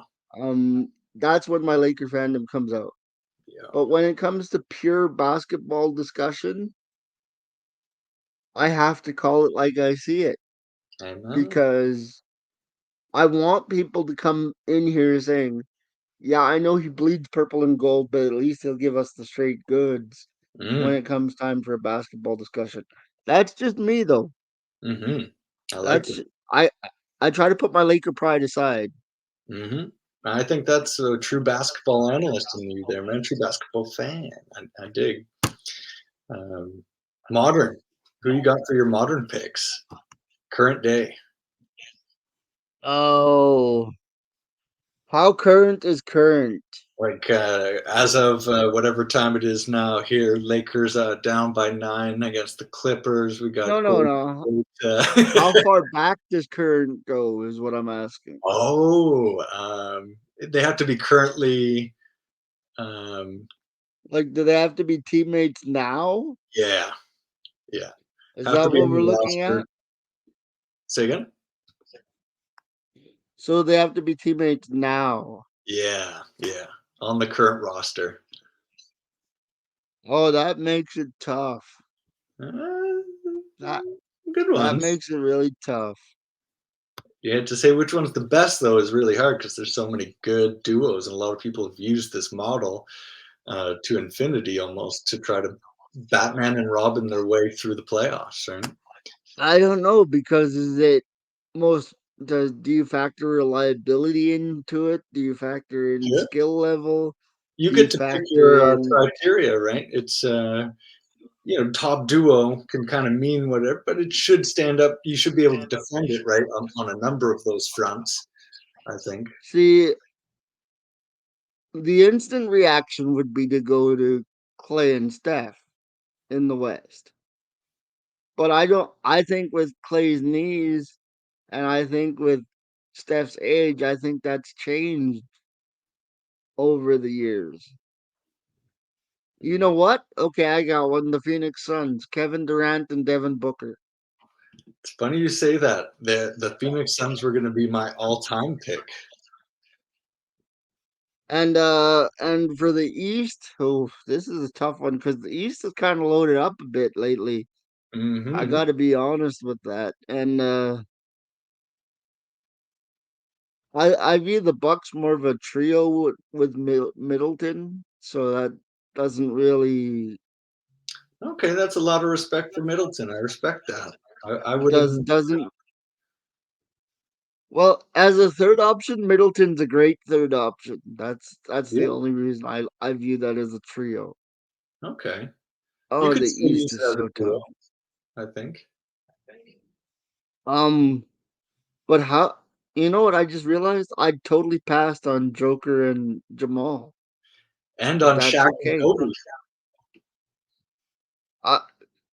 A: That's when my Laker fandom comes out.
B: yeah,
A: But when it comes to pure basketball discussion, I have to call it like I see it
B: amen.
A: because I want people to come in here saying, "Yeah, I know he bleeds purple and gold, but at least he'll give us the straight goods when
B: Mm,
A: it comes time for a basketball discussion." That's just me, though.
B: hmm I like it.
A: That's I I try to put my Laker pride aside.
B: hmm I think that's a true basketball analyst in you there, man. True basketball fan. I dig. Um, modern. Who you got for your modern picks? Current day.
A: Oh, how current is current?
B: Like as of whatever time it is now here, Lakers down by 9 against the Clippers. We got
A: No, no,
B: Golden
A: no.
B: State.
A: How far back does current go? Is what I'm asking.
B: Oh, they have to be currently. Um,
A: Like, do they have to be teammates now?
B: yeah, yeah,
A: Is
B: have to
A: that
B: be
A: what
B: on
A: we're
B: the
A: looking
B: roster.
A: at?
B: Say again.
A: So they have to be teammates now.
B: Yeah, yeah, on the current roster.
A: Oh, that makes it tough.
B: Uh,
A: That
B: good
A: that
B: ones.
A: makes it really tough.
B: You had to say which one's the best though is really hard because there's so many good duos, and a lot of people have used this model to infinity almost to try to Batman and Robin their way through the playoffs, right?
A: I don't know because is it most do you factor reliability into it? Do you factor in
B: Yeah.
A: skill level?
B: You
A: Do you
B: get to pick
A: factor
B: your
A: in
B: criteria, right? It's top duo can kind of mean whatever, but it should stand up. You should be able to defend it, right, on a number of those fronts. I think.
A: see the instant reaction would be to go to Clay and Steph in the West. But I don't I think with Clay's knees and I think with Steph's age, I think that's changed over the years. You know what? Okay, I got one. The Phoenix Suns, Kevin Durant and Devin Booker.
B: It's funny you say that. The Phoenix Suns were going to be my all-time pick.
A: And for the East, oh, this is a tough one because the East is kind of loaded up a bit lately. I
B: Hmm.
A: got to be honest with that. And I view the Bucks more of a trio with Middleton, so that doesn't really
B: Okay, that's a lot of respect for Middleton. I respect that. I would have.
A: doesn't well, as a third option, Middleton's a great third option. That's the
B: Yeah.
A: only reason I view that as a trio.
B: Okay. You
A: Oh,
B: could
A: the
B: still
A: East
B: use it
A: is
B: as a
A: so tough.
B: duo, I think.
A: Um, but how? You know what? I just realized I totally passed on Joker and Jamal.
B: And
A: But
B: on
A: that's
B: Shaq and
A: okay.
B: Kobe.
A: Uh,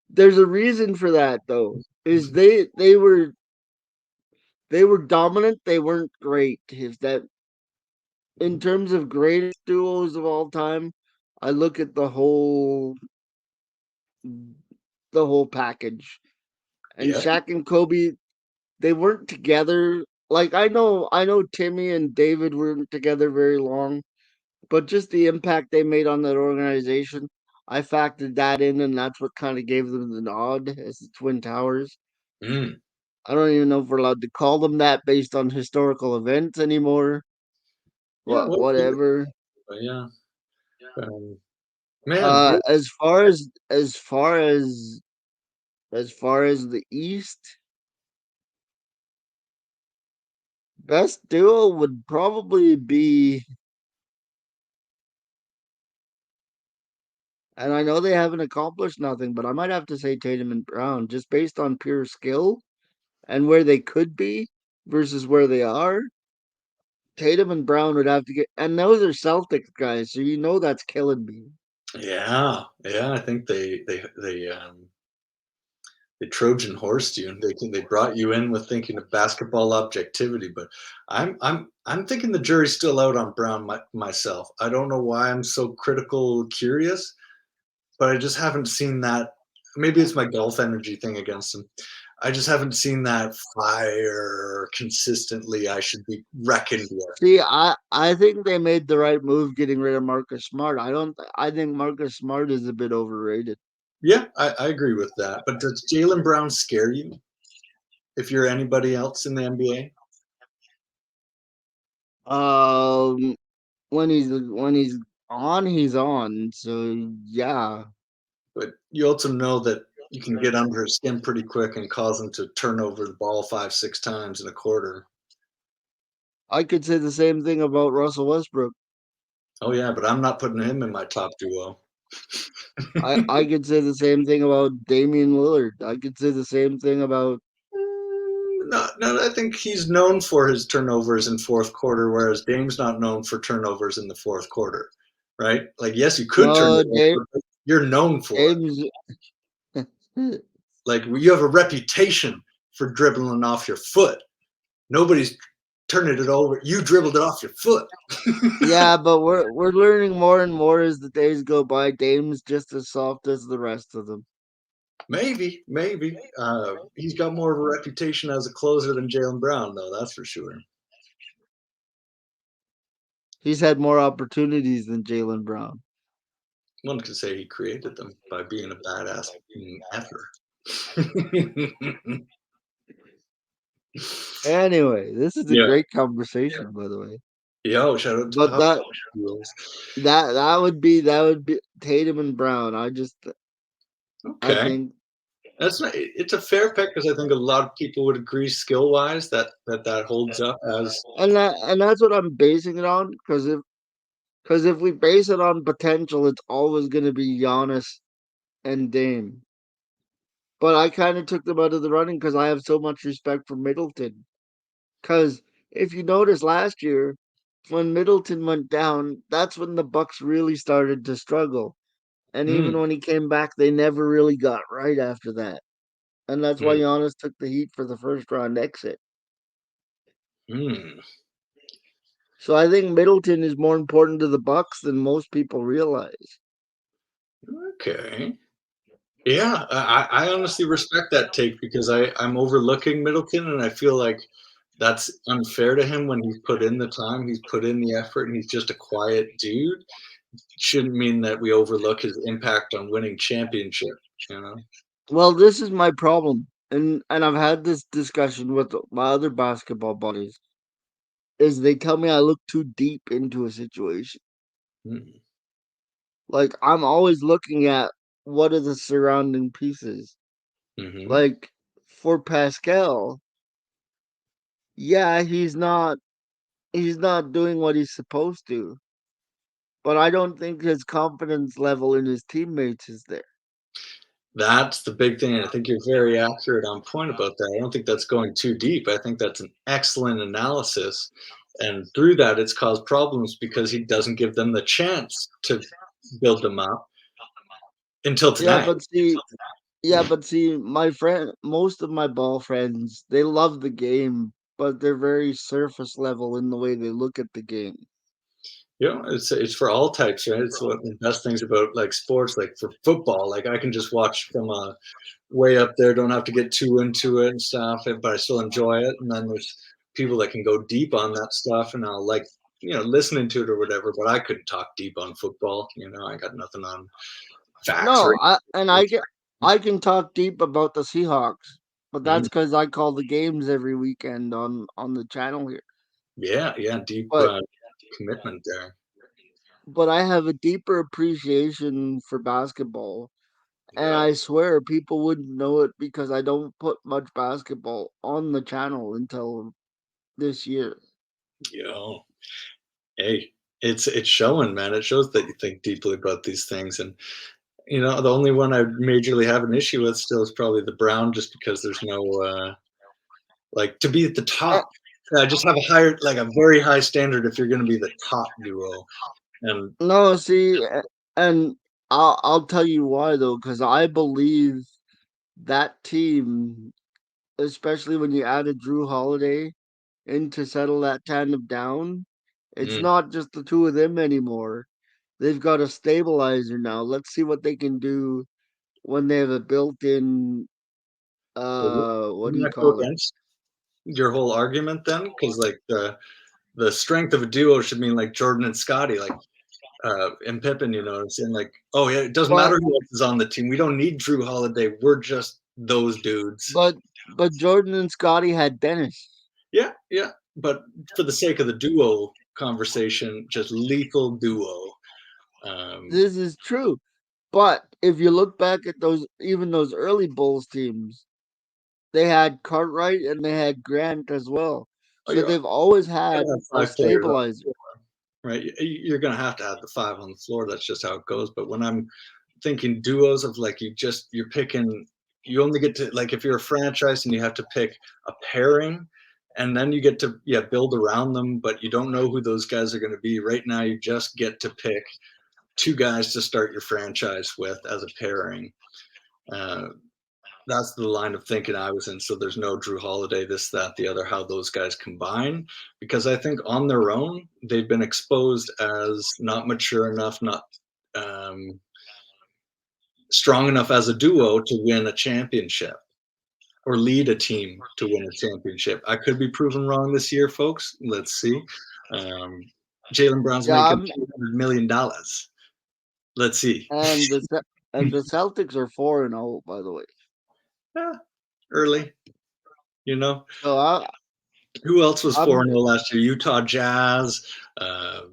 A: there's a reason for that though. Is they were dominant. They weren't great. Is that in terms of greatest duos of all time? I look at the whole package. And
B: Yeah.
A: Shaq and Kobe, they weren't together. Like I know Timmy and David weren't together very long, but just the impact they made on that organization, I factored that in, and that's what kind of gave them the nod as the Twin Towers.
B: Mm.
A: I don't even know if we're allowed to call them that based on historical events anymore.
B: Yeah.
A: What
B: Well,
A: whatever.
B: yeah. Um, man.
A: As far as the East, best duo would probably be, and I know they haven't accomplished nothing, but I might have to say Tatum and Brown, just based on pure skill and where they could be versus where they are. Tatum and Brown would have to get, and those are Celtics guys, so you know that's killing me.
B: Yeah. Yeah. I think they Trojan horsed you, and they brought you in with thinking of basketball objectivity. But I'm thinking the jury's still out on Brown myself. I don't know why I'm so critical, curious, but I just haven't seen that. Maybe it's my golf energy thing against him. I just haven't seen that fire consistently. I should be reckoned with.
A: See, I think they made the right move getting rid of Marcus Smart. I think Marcus Smart is a bit overrated.
B: Yeah, I agree with that. But does Jalen Brown scare you if you're anybody else in the NBA?
A: Um, when he's on, he's on. So yeah,
B: But you also know that you can get under his skin pretty quick and cause him to turn over the ball 5, 6 times in a quarter.
A: I could say the same thing about Russell Westbrook.
B: Oh yeah, but I'm not putting him in my top duo.
A: I could say the same thing about Damian Lillard. I could say the same thing about
B: No, no, I think he's known for his turnovers in fourth quarter, whereas Dame's not known for turnovers in the fourth quarter, right? Like, yes, you could turn
A: no
B: it over, but you're known for it.
A: James.
B: Like, you have a reputation for dribbling off your foot. Nobody's turning it over. You dribbled it off your foot.
A: Yeah, but we're learning more and more as the days go by. Dame's just as soft as the rest of them.
B: Maybe, maybe. He's got more of a reputation as a closer than Jalen Brown, though. That's for sure.
A: He's had more opportunities than Jalen Brown.
B: One could say he created them by being a badass effer.
A: Anyway, this is a
B: Yeah.
A: great conversation, by the way.
B: Yo, shout out to
A: But
B: Pop.
A: that would be Tatum and Brown. I
B: Okay.
A: think,
B: That's not, it's a fair pick because I think a lot of people would agree skill wise that holds up as.
A: and that's what I'm basing it on. Because if we base it on potential, it's always going to be Giannis and Dame. But I kind of took them out of the running because I have so much respect for Middleton. Because if you notice last year, when Middleton went down, that's when the Bucks really started to struggle. And even
B: Mm,
A: when he came back, they never really got right after that. And that's why
B: mm,
A: Giannis took the heat for the first round exit.
B: mm.
A: So I think Middleton is more important to the Bucks than most people realize.
B: Okay. Yeah, I honestly respect that take because I'm overlooking Middleton, and I feel like that's unfair to him when he's put in the time, he's put in the effort, and he's just a quiet dude. Shouldn't mean that we overlook his impact on winning championship, you know?
A: Well, this is my problem, and I've had this discussion with my other basketball buddies. Is they tell me I look too deep into a situation.
B: Mm,
A: Like I'm always looking at what are the surrounding pieces.
B: mhm.
A: Like for Pascal, yeah, he's not doing what he's supposed to, but I don't think his confidence level in his teammates is there.
B: That's the big thing, and I think you're very accurate on point about that. I don't think that's going too deep. I think that's an excellent analysis, and through that, it's caused problems because he doesn't give them the chance to build them up until
A: Yeah,
B: tonight.
A: but see, yeah, but see, my friend, most of my ball friends, they love the game, but they're very surface level in the way they look at the game.
B: You know, it's for all types, right? It's one of the best things about like sports, like for football. Like I can just watch from way up there, don't have to get too into it and stuff, but I still enjoy it. And then there's people that can go deep on that stuff, and I'll like listening to it or whatever. But I couldn't talk deep on football. I got nothing on facts or
A: No, I can talk deep about the Seahawks, but
B: Mhm.
A: that's because I call the games every weekend on the channel here.
B: Yeah, yeah, deep
A: But
B: commitment there.
A: but I have a deeper appreciation for basketball, and
B: Yeah,
A: I swear people wouldn't know it because I don't put much basketball on the channel until this year.
B: yeah. Hey, it's showing, man. It shows that you think deeply about these things, and the only one I majorly have an issue with still is probably the Brown, just because there's no like to be at the
A: Eh,
B: top. Just have a higher, like a very high standard if you're going to be the top duo. And
A: No, see, and I'll tell you why though, because I believe that team, especially when you added Drew Holiday in to settle that tandem down, it's
B: mm,
A: not just the two of them anymore. They've got a stabilizer now. Let's see what they can do when they have a built-in what do
B: wouldn't
A: you
B: that go
A: call it?
B: against your whole argument then? Because like the strength of a duo should mean like Jordan and Scotty, like and Pippen. It's in like, oh yeah, it doesn't
A: But
B: matter who else is on the team. We don't need Drew Holiday. We're just those dudes.
A: but Jordan and Scotty had Dennis.
B: Yeah, yeah. But for the sake of the duo conversation, just lethal duo. Um,
A: This is true. But if you look back at those early Bulls teams, they had Cartwright and they had Grant as well.
B: oh,
A: So they've always
B: gotta
A: had
B: have
A: a
B: 5 players on the
A: stabilizer.
B: floor, right? You're gonna have to have the 5 on the floor. That's just how it goes. But when I'm thinking duos of like you're picking, you only get to, like, if you're a franchise and you have to pick a pairing, and then you get to, yeah, build around them, but you don't know who those guys are going to be. Right now you just get to pick 2 guys to start your franchise with as a pairing. uh, that's the line of thinking I was in. So there's no Drew Holiday, this, that, the other, how those guys combine. Because I think on their own, they've been exposed as not mature enough, not um, strong enough as a duo to win a championship or lead a team to win a championship. I could be proven wrong this year, folks. Let's see. Um, Jalen Brown's
A: Yeah,
B: making $200 million. Let's see.
A: and the Celtics are 4-0, by the way.
B: Yeah, early, you know.
A: So
B: Who else was
A: I'm
B: 4-0 last year? Utah Jazz. You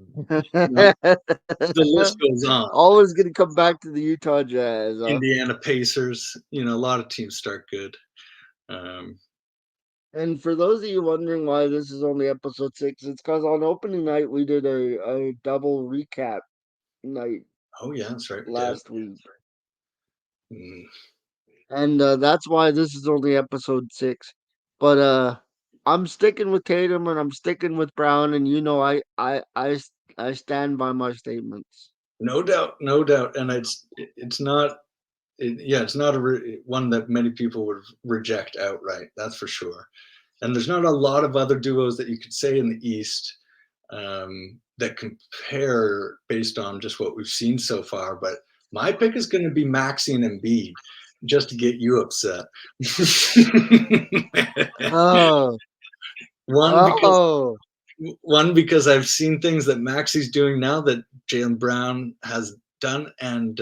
B: know, the list goes on.
A: always gonna come back to the Utah Jazz, huh?
B: Indiana Pacers. A lot of teams start good. Um,
A: And for those of you wondering why this is only episode 6, it's because on opening night we did a double recap night
B: oh yeah, that's right, we did.
A: last week.
B: Mm,
A: And that's why this is only episode 6. But I'm sticking with Tatum and I'm sticking with Brown, and I stand by my statements.
B: no doubt, no doubt, and it's not. Yeah, it's not one that many people would reject outright. That's for sure. And there's not a lot of other duos that you could say in the East that compare based on just what we've seen so far. But my pick is going to be Maxi and Embiid. just to get you upset.
A: Oh,
B: one because
A: oh,
B: one because I've seen things that Maxi's doing now that Jalen Brown has done, and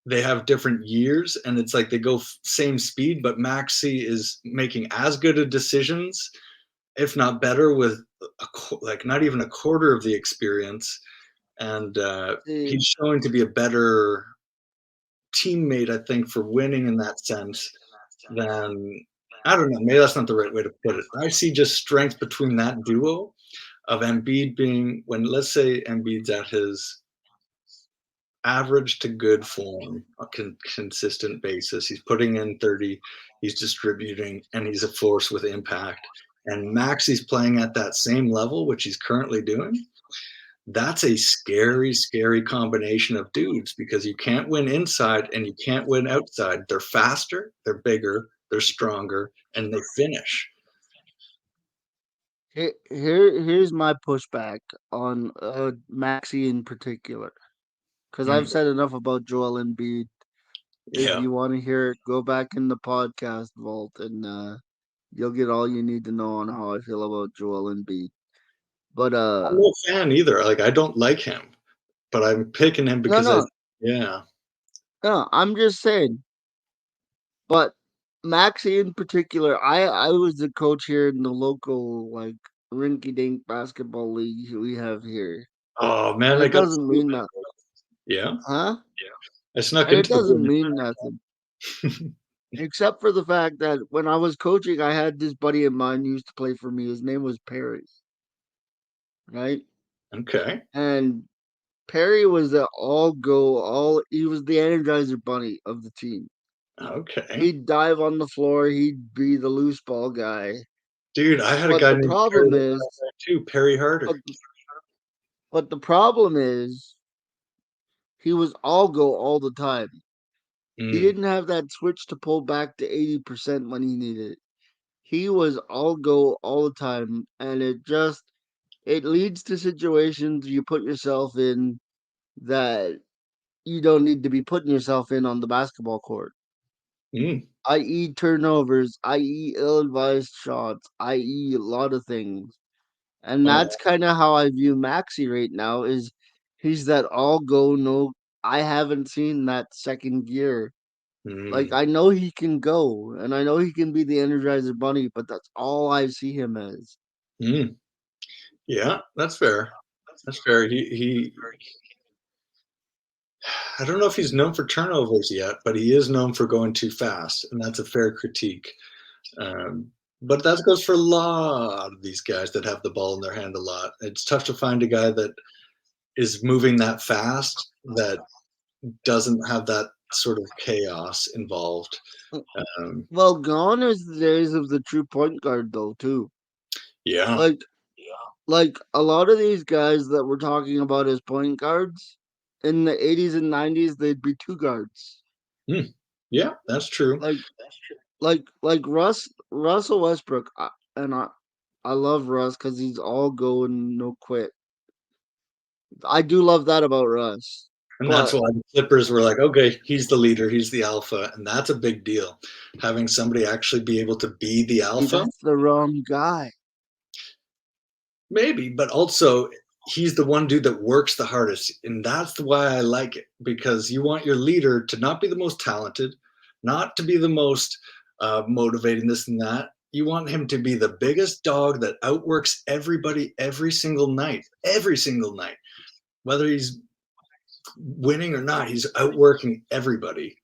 B: they have different years, and it's like they go same speed, but Maxi is making as good of decisions, if not better, with like not even a quarter of the experience, and
A: see,
B: he's showing to be a better teammate, I think, for winning in that sense than I don't know. Maybe that's not the right way to put it. I see just strength between that duo of Embiid being when let's say Embiid's at his average to good form, a consistent basis. He's putting in 30, he's distributing, and he's a force with impact. And Maxi's playing at that same level, which he's currently doing. That's a scary, scary combination of dudes because you can't win inside and you can't win outside. They're faster, they're bigger, they're stronger, and they finish.
A: here's my pushback on Maxi in particular, because I've
B: Mm,
A: said enough about Joel Embiid. If
B: yeah.
A: you want to hear it, go back in the podcast vault, and you'll get all you need to know on how I feel about Joel Embiid. But
B: I'm no fan either. Like I don't like him, but I'm picking him
A: no,
B: because I
A: no,
B: yeah.
A: no. I'm just saying. But Maxi in particular, I was the coach here in the local like rinky dink basketball league we have here,
B: Oh man,
A: and
B: I
A: it
B: got
A: doesn't mean that,
B: yeah.
A: huh?
B: I snuck
A: And it
B: into the
A: doesn't
B: room.
A: mean nothing, except for the fact that when I was coaching, I had this buddy of mine who used to play for me. His name was Perry, right?
B: Okay.
A: And Perry was the all go, all he was the energizer bunny of the team.
B: Okay.
A: He'd dive on the floor, he'd be the loose ball guy.
B: Dude, I had a
A: But
B: guy
A: the
B: named Perry
A: problem
B: like
A: is,
B: that too, Perry Harder.
A: but, but the problem is, he was all go all the time. He
B: Mm,
A: didn't have that switch to pull back to 80% when he needed it. He was all go all the time, and it leads to situations you put yourself in that you don't need to be putting yourself in on the basketball court,
B: mm,
A: i.e., turnovers, i.e., ill advised shots, i.e., a lot of things. And
B: oh,
A: that's kind of how I view Maxi right now is he's that all go no I haven't seen that second gear. Like
B: mm,
A: I know he can go and I know he can be the Energizer Bunny, but that's all I see him as.
B: mm. Yeah, that's fair. That's fair. He I don't know if he's known for turnovers yet, but he is known for going too fast, and that's a fair critique. But that goes for a lot of these guys that have the ball in their hand a lot. It's tough to find a guy that is moving that fast that doesn't have that sort of chaos involved. Um,
A: Well, gone is the days of the true point guard though too.
B: yeah.
A: Like like a lot of these guys that we're talking about as point guards in the 80s and 90s they'd be two guards.
B: Mm, yeah, that's true.
A: Like Russell Westbrook, and I love Russ because he's all go and no quit. I do love that about Russ,
B: And that's
A: but
B: why the Clippers were like, okay, he's the leader, he's the alpha, and that's a big deal. Having somebody actually be able to be the alpha,
A: that's the wrong guy.
B: maybe, but also he's the one dude that works the hardest, and that's why I like it because you want your leader to not be the most talented, not to be the most motivating, this and that. You want him to be the biggest dog that outworks everybody every single night, whether he's winning or not, he's outworking everybody.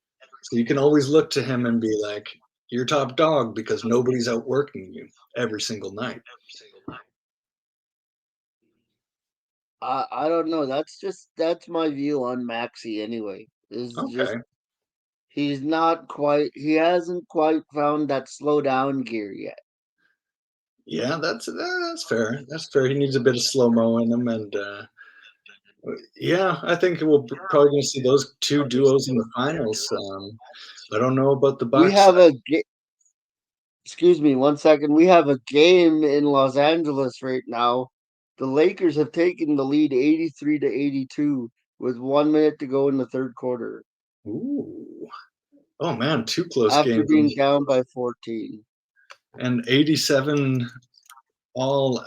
B: So you can always look to him and be like, "You're top dog because nobody's outworking you every single night."
A: I don't know. That's my view on Maxi anyway. Is just
B: Okay,
A: he hasn't quite found that slow down gear yet.
B: yeah, that's fair. That's fair. He needs a bit of slow mo in him, and yeah, I think we'll probably going to see those two duos in the finals. I don't know about the
A: We
B: Bucks.
A: have excuse me 1 second. We have a game in Los Angeles right now. The Lakers have taken the lead 83 to 82 with 1 minute to go in the third quarter.
B: Ooh, Oh man, two close
A: after
B: games.
A: being down by 14.
B: And 87 all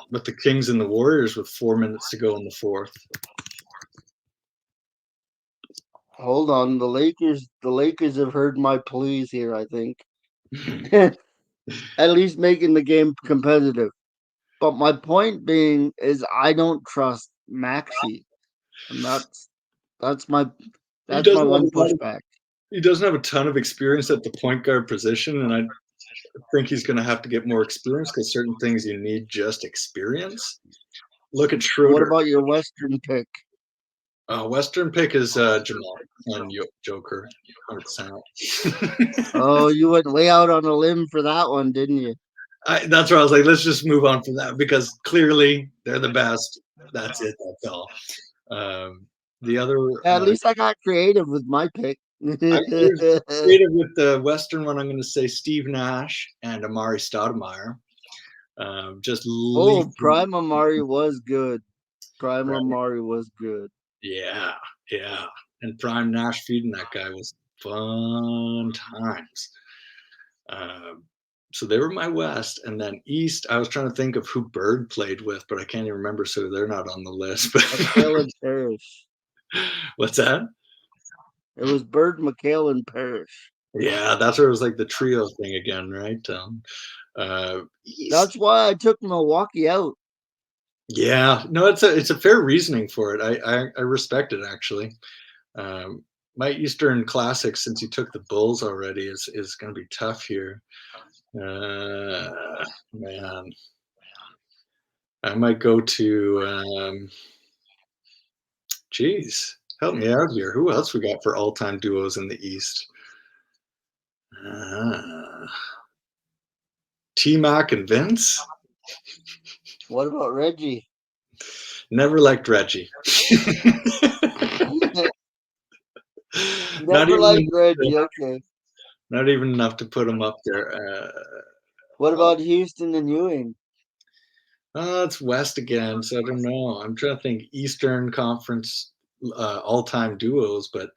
B: with the Kings and the Warriors with 4 minutes to go in the fourth.
A: Hold on, the Lakers have heard my pleas here, I think. At least making the game competitive. But my point being is I don't trust Maxi. And that's my
B: He
A: that's my
B: doesn't have
A: one
B: a lot of,
A: pushback.
B: he doesn't have a ton of experience at the point guard position, and I think he's going to have to get more experience because certain things you need just experience. Look at
A: What
B: Schroeder.
A: about your Western pick?
B: Western pick is Jamal and Joker, 100%.
A: Oh, you went way out on a limb for that one, didn't you?
B: That's where I was like, let's just move on from that because clearly they're the best. That's it. That's all. The other,
A: At least I got creative with my pick.
B: I was creative with the Western one. I'm going to say Steve Nash and Amari Stoudemire. Just
A: Oh,
B: leaping.
A: Prime Amari was good. Prime
B: Right?
A: Amari was good.
B: Yeah, yeah. And Prime Nash feeding that guy was fun times. Um, so they were my West, and then East. I was trying to think of who Bird played with, but I can't even remember, so they're not on the list. But
A: McHale and Parrish.
B: what's that?
A: It was Bird, McHale, and Parrish.
B: Yeah, that's where it was like the trio thing again, right? East.
A: That's why I took Milwaukee out.
B: Yeah, no, it's a fair reasoning for it. I respect it actually. My Eastern Classic, since you took the Bulls already, is going to be tough here. Man, I might go to. Geez, help me out here. Who else we got for all-time duos in the East? Uh, T Mac and Vince.
A: What about Reggie?
B: Never liked Reggie. Not
A: Never
B: even
A: liked Reggie. Okay.
B: not even enough to put him up there.
A: What
B: Oh,
A: about Houston and Ewing?
B: it's West again, so I don't know. I'm trying to think Eastern Conference all-time duos, but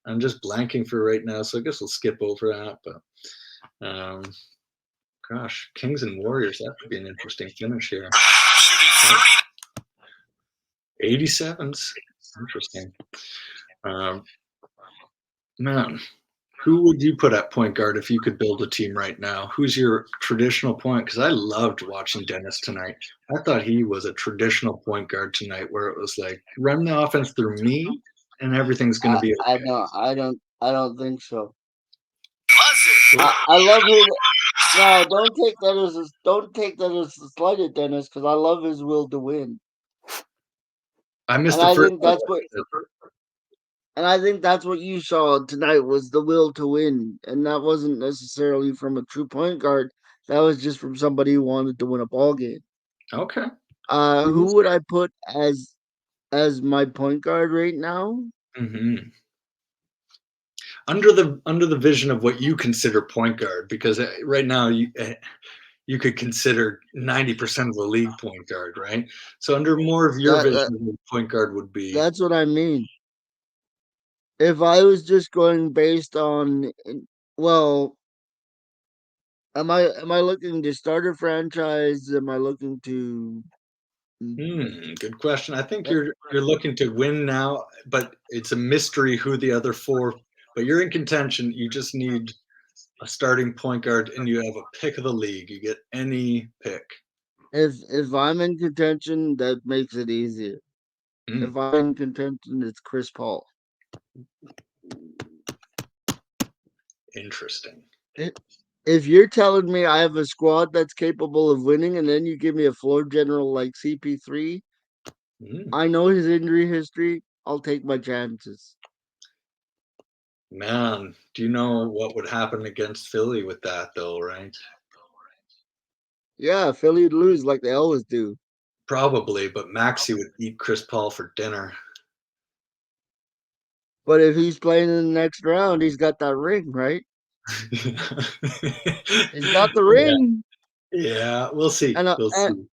B: I'm just blanking for right now, so I guess we'll skip over that. But gosh, Kings and Warriors, that could be an interesting finish here. 87s, interesting. Um, Man, who would you put at point guard if you could build a team right now? Who's your traditional point? Because I loved watching Dennis tonight. I thought he was a traditional point guard tonight, where it was like run the offense through me, and everything's going to be
A: I
B: okay.
A: know. I don't think so. I love his. No, don't take that as a slight at Dennis because I love his will to win,
B: I missed
A: and
B: the
A: I
B: first
A: think
B: part.
A: you saw tonight was the will to win, and that wasn't necessarily from a true point guard. That was just from somebody who wanted to win a ball game.
B: Okay.
A: Who would I put as my point guard right now?
B: Mm-hmm. Under the vision of what you consider point guard, because right now you could consider 90% of the league point guard, right? So under more of your
A: That,
B: vision,
A: that
B: what point guard would be.
A: that's what I mean. If I was just going based on, well, am I looking to start a franchise? Am I looking to?
B: Good question. I think you're looking to win now, but it's a mystery who the other four. But you're in contention. You just need a starting point guard, and you have a pick of the league. You get any pick.
A: If I'm in contention, that makes it easier.
B: Mm,
A: If I'm in contention, it's Chris Paul.
B: interesting.
A: If you're telling me I have a squad that's capable of winning, and then you give me a floor general like CP3,
B: Mm,
A: I know his injury history. I'll take my chances.
B: man, do you know what would happen against Philly with that, though? Right?
A: Yeah, Philly would lose like they always do.
B: Probably, but Maxi would eat Chris Paul for dinner.
A: But if he's playing in the next round, he's got that ring, right? He's got the
B: Yeah,
A: ring.
B: yeah. We'll see.
A: And a
B: We'll see.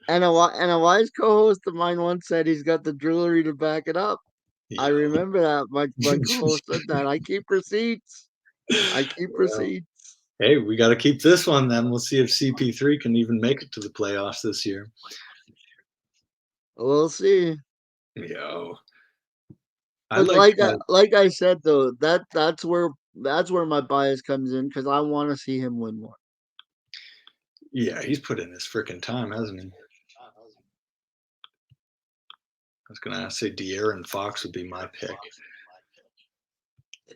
A: and a wise co-host of mine once said he's got the jewelry to back it up. I
B: Yeah.
A: remember that. My co-host said that. I keep receipts. I keep
B: Well,
A: receipts.
B: hey, we got to keep this one then. We'll see if CP3 can even make it to the playoffs this year.
A: We'll see.
B: Yo, I
A: But
B: like.
A: like I said though, that's where my bias comes in because I want to see him win one.
B: Yeah, he's put in his freaking time, hasn't he? I was gonna say De'Aaron Fox would be my pick. I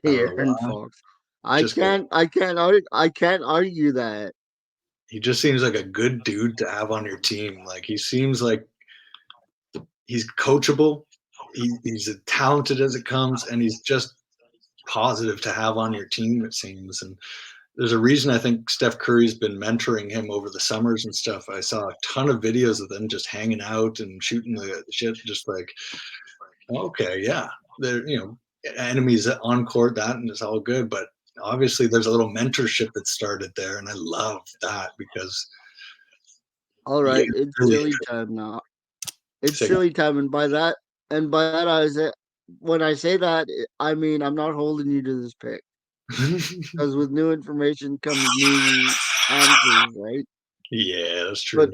B: don't
A: Here
B: know
A: and
B: why.
A: Fox. I
B: Just 'cause
A: can't I can't argue I can't argue that.
B: he just seems like a good dude to have on your team. Like he seems like he's coachable. He's as talented as it comes, and he's just positive to have on your team. It seems, and there's a reason I think Steph Curry's been mentoring him over the summers and stuff. I saw a ton of videos of them just hanging out and shooting the shit, just like, okay, yeah, they're enemies on court that, and it's all good, but obviously there's a little mentorship that started there, and I love that because
A: All
B: yeah,
A: right, it's
B: really
A: silly time now. It's
B: interesting.
A: silly time, and by that I say when I say that I mean I'm not holding you to this pick because with new information comes new answers, right?
B: Yeah, that's
A: But
B: true.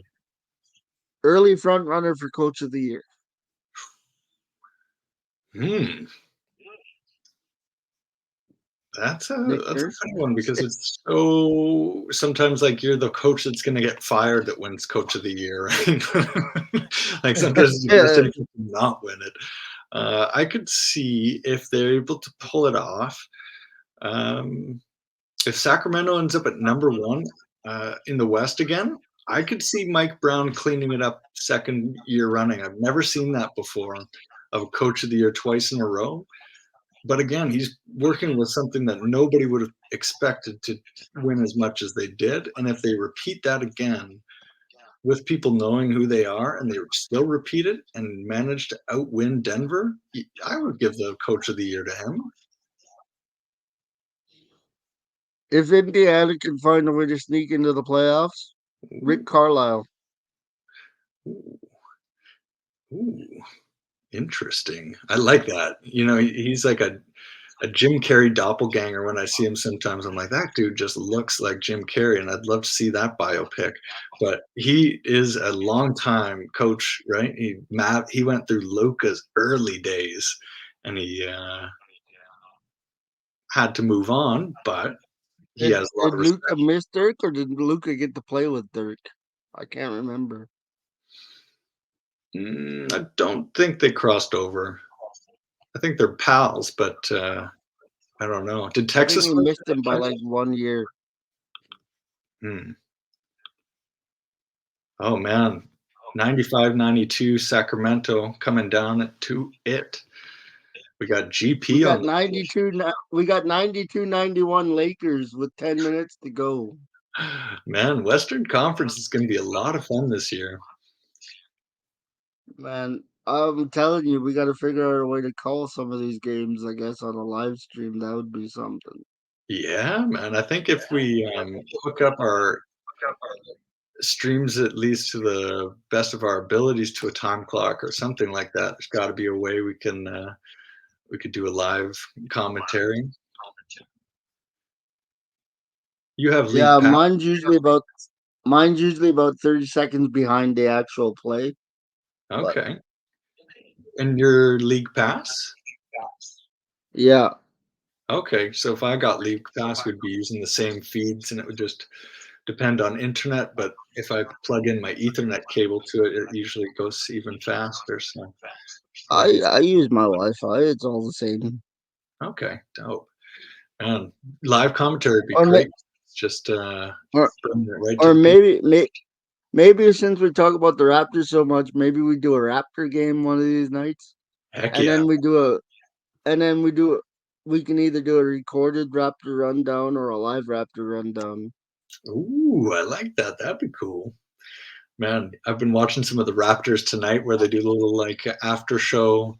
A: early front runner for coach of the year,
B: Hmm.
A: Nick
B: That's a
A: Nurse.
B: funny one because it's so sometimes like you're the coach that's gonna get fired that wins coach of the year, right? Like sometimes it's your best
A: Yeah,
B: interest to not win it. I could see if they're able to pull it off. Um, if Sacramento ends up at number one in the West again, I could see Mike Brown cleaning it up second year running. I've never seen that before of a coach of the year twice in a row. But again, he's working with something that nobody would have expected to win as much as they did. And if they repeat that again with people knowing who they are and they still repeat it and manage to outwin Denver, I would give the coach of the year to him.
A: if Indiana can find a way to sneak into the playoffs, Rick
B: Ooh,
A: Carlisle.
B: ooh, ooh, interesting. I like that. He's like a Jim Carrey doppelganger. When I see him sometimes, I'm like, that dude just looks like Jim Carrey, and I'd love to see that biopic. But he is a long time coach, right? He went through Luca's early days, and he had to move on, but he
A: Did
B: has a lot
A: did
B: of
A: Luca
B: respect.
A: miss Dirk or did Luca get to play with Dirk? I can't remember.
B: I don't think they crossed over. I think they're pals, but I don't know. Did
A: I think
B: Texas
A: he
B: play
A: missed
B: for
A: him by
B: that
A: like 1 year.
B: time? Oh man, 95, 92 Sacramento coming down to it. We got
A: We
B: GP on
A: got
B: the
A: 92 now. We got 92-91 Lakers with 10 minutes to go.
B: man. Western Conference is going to be a lot of fun this year.
A: Man, I'm telling you, we got to figure out a way to call some of these games, I guess, on a live stream. That would be something.
B: Yeah, man. I think if we hook up our streams at least to the best of our abilities to a time clock or something like that, there's got to be a way we could do a live commentary. You have
A: Yeah,
B: league pass,
A: mine's usually about 30 seconds behind the actual play. But
B: okay, and your league pass.
A: yeah,
B: Okay, so if I got League Pass, we'd be using the same feeds, and it would just depend on internet. But if I plug in my Ethernet cable to it, it usually goes even faster. So that'd be
A: I use my Wi-Fi. It's all the same.
B: okay. Dope. And live commentary would be
A: Or
B: great. It's just
A: or
B: bringing it right to
A: or
B: the people.
A: maybe since we talk about the Raptors so much, maybe we do a Raptor game one of these nights,
B: Heck
A: and
B: yeah.
A: then we do a and then we do we can either do a recorded Raptor rundown or a live Raptor rundown.
B: Ooh, I like that. That'd be cool. Man, I've been watching some of the Raptors tonight where they do the little like after show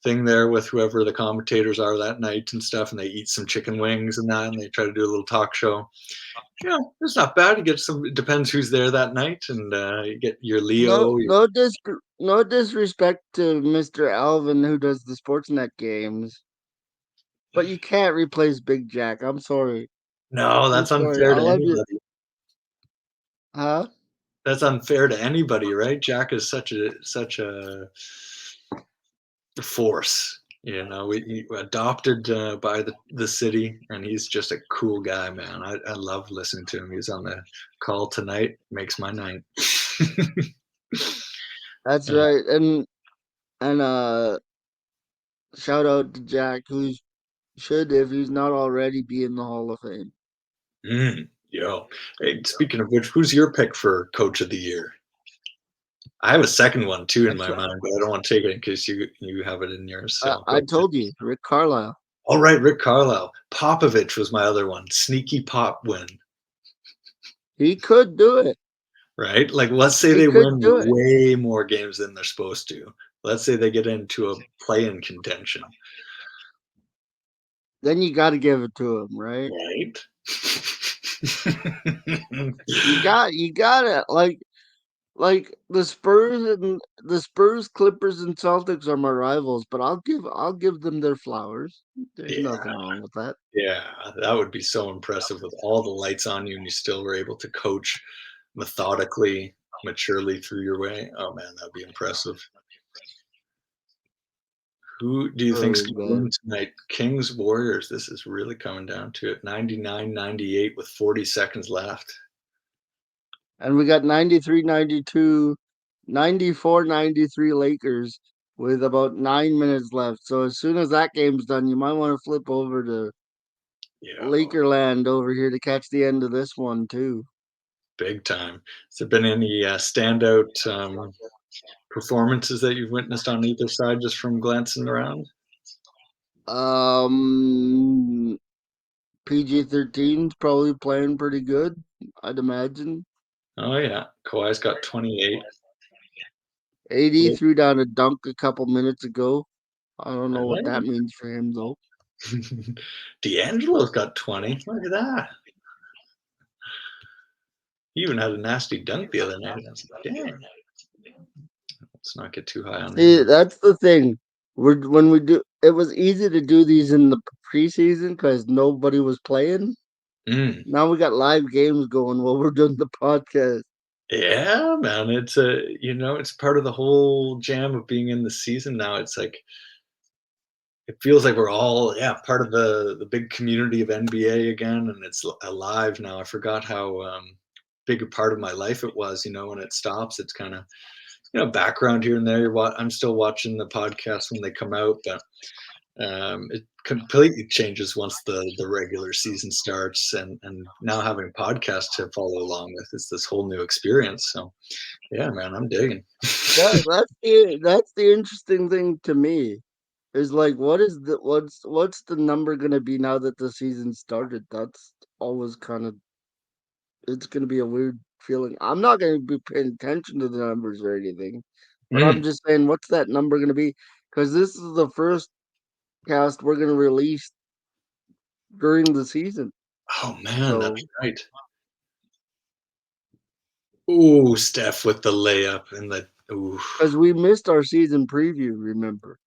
B: thing there with whoever the commentators are that night and stuff, and they eat some chicken wings and that, and they try to do a little talk show. Yeah, it's not bad. You get some. It depends who's there that night, and you get your
A: No,
B: Leo.
A: no disrespect to Mr. Alvin who does the Sportsnet games. But you can't replace Big Jack. I'm sorry.
B: No,
A: I'm
B: that's
A: sorry.
B: unfair
A: I
B: to
A: love you.
B: anybody.
A: Huh?
B: That's unfair to anybody, right? Jack is such a force. You know, he adopted by the city, and he's just a cool guy, man. I love listening to him. He's on the call tonight. Makes my night.
A: That's
B: Uh,
A: right. And shout out to Jack, who should, if he's not already, be in the Hall of Fame.
B: yo, hey, speaking of which, who's your pick for Coach of the Year? I have a second one too
A: I,
B: in my
A: t-
B: mind, but I don't want to take it in case you have it in yours. So go
A: I
B: ahead.
A: told you, Rick Carlisle.
B: All right, Rick Carlisle. Popovich was my other one. Sneaky Pop win,
A: He could do it.
B: right? Like, let's say
A: He
B: they
A: could
B: win
A: do it.
B: way more games than they're supposed to. Let's say they get into a play-in contention,
A: Then you got to give it to him, right?
B: right?
A: You got it. Like the Spurs, Clippers, and Celtics are my rivals, but I'll give them their flowers. There's
B: Yeah,
A: nothing wrong with that.
B: yeah, that would be so impressive with all the lights on you, and you still were able to coach methodically, maturely through your way. Oh man, that'd be impressive. Who do you think's
A: Really,
B: gonna win
A: man.
B: tonight? Kings, Warriors. This is really coming down to it. 99-98 with 40 seconds left.
A: And we got 93, 92, 94, 93 Lakers with about 9 minutes left. So as soon as that game's done, you might want to flip over to
B: Yeah,
A: Lakerland over here to catch the end of this one too.
B: big time. Has there been any standout performances that you've witnessed on either side just from glancing around?
A: Um, PG-13's probably playing pretty good, I'd imagine.
B: Oh yeah, Kawhi's got 28.
A: 80 threw down a dunk a couple minutes ago. I don't know what that
B: Really?
A: means for him though.
B: D'Angelo's got 20. Look at that. He even had a nasty dunk the other night. I was like, dang, let's not get too high on
A: See,
B: him.
A: that's the thing. When we do, it was easy to do these in the preseason because nobody was playing.
B: Mm.
A: Now we got live games going while we're doing the podcast.
B: Yeah, man. It's a it's part of the whole jam of being in the season now. It's like it feels like we're all part of the big community of NBA again, and it's alive now. I forgot how big a part of my life it was. When it stops, it's kind of background here and there. I'm still watching the podcast when they come out, but it completely changes once the regular season starts, and now having a podcast to follow along with is this whole new experience. So yeah, man, I'm digging.
A: That's the interesting thing to me is like what's the number gonna be now that the season started? That's always kind of it's gonna be a weird feeling. I'm not gonna be paying attention to the numbers or anything, but I'm
B: Mm.
A: just saying, what's that number gonna be? Because this is the first cast we're gonna release during the season.
B: Oh man, that's
A: So
B: right. Ooh, Steph with the layup and the ooh.
A: because we missed our season preview, remember?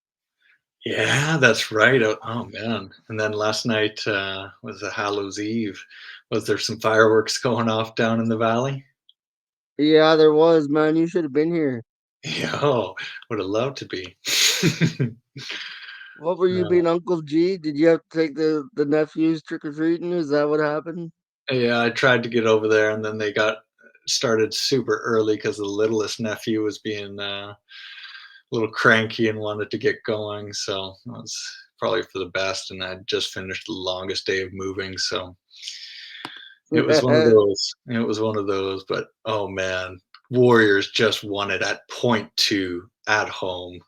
B: Yeah, that's right. Oh man. And then last night was a Hallows Eve. Was there some fireworks going off down in the valley?
A: Yeah, there was, man. You should have been here.
B: Yo, would have loved to be.
A: What were you
B: No.
A: being, Uncle G? Did you have to take the nephews trick or treating? Is that what happened?
B: Yeah, I tried to get over there, and then they got started super early because the littlest nephew was being a little cranky and wanted to get going. So it was probably for the best. And I just finished the longest day of moving, so it was one of those. It was one of those. But oh man, Warriors just won it at .2 at home.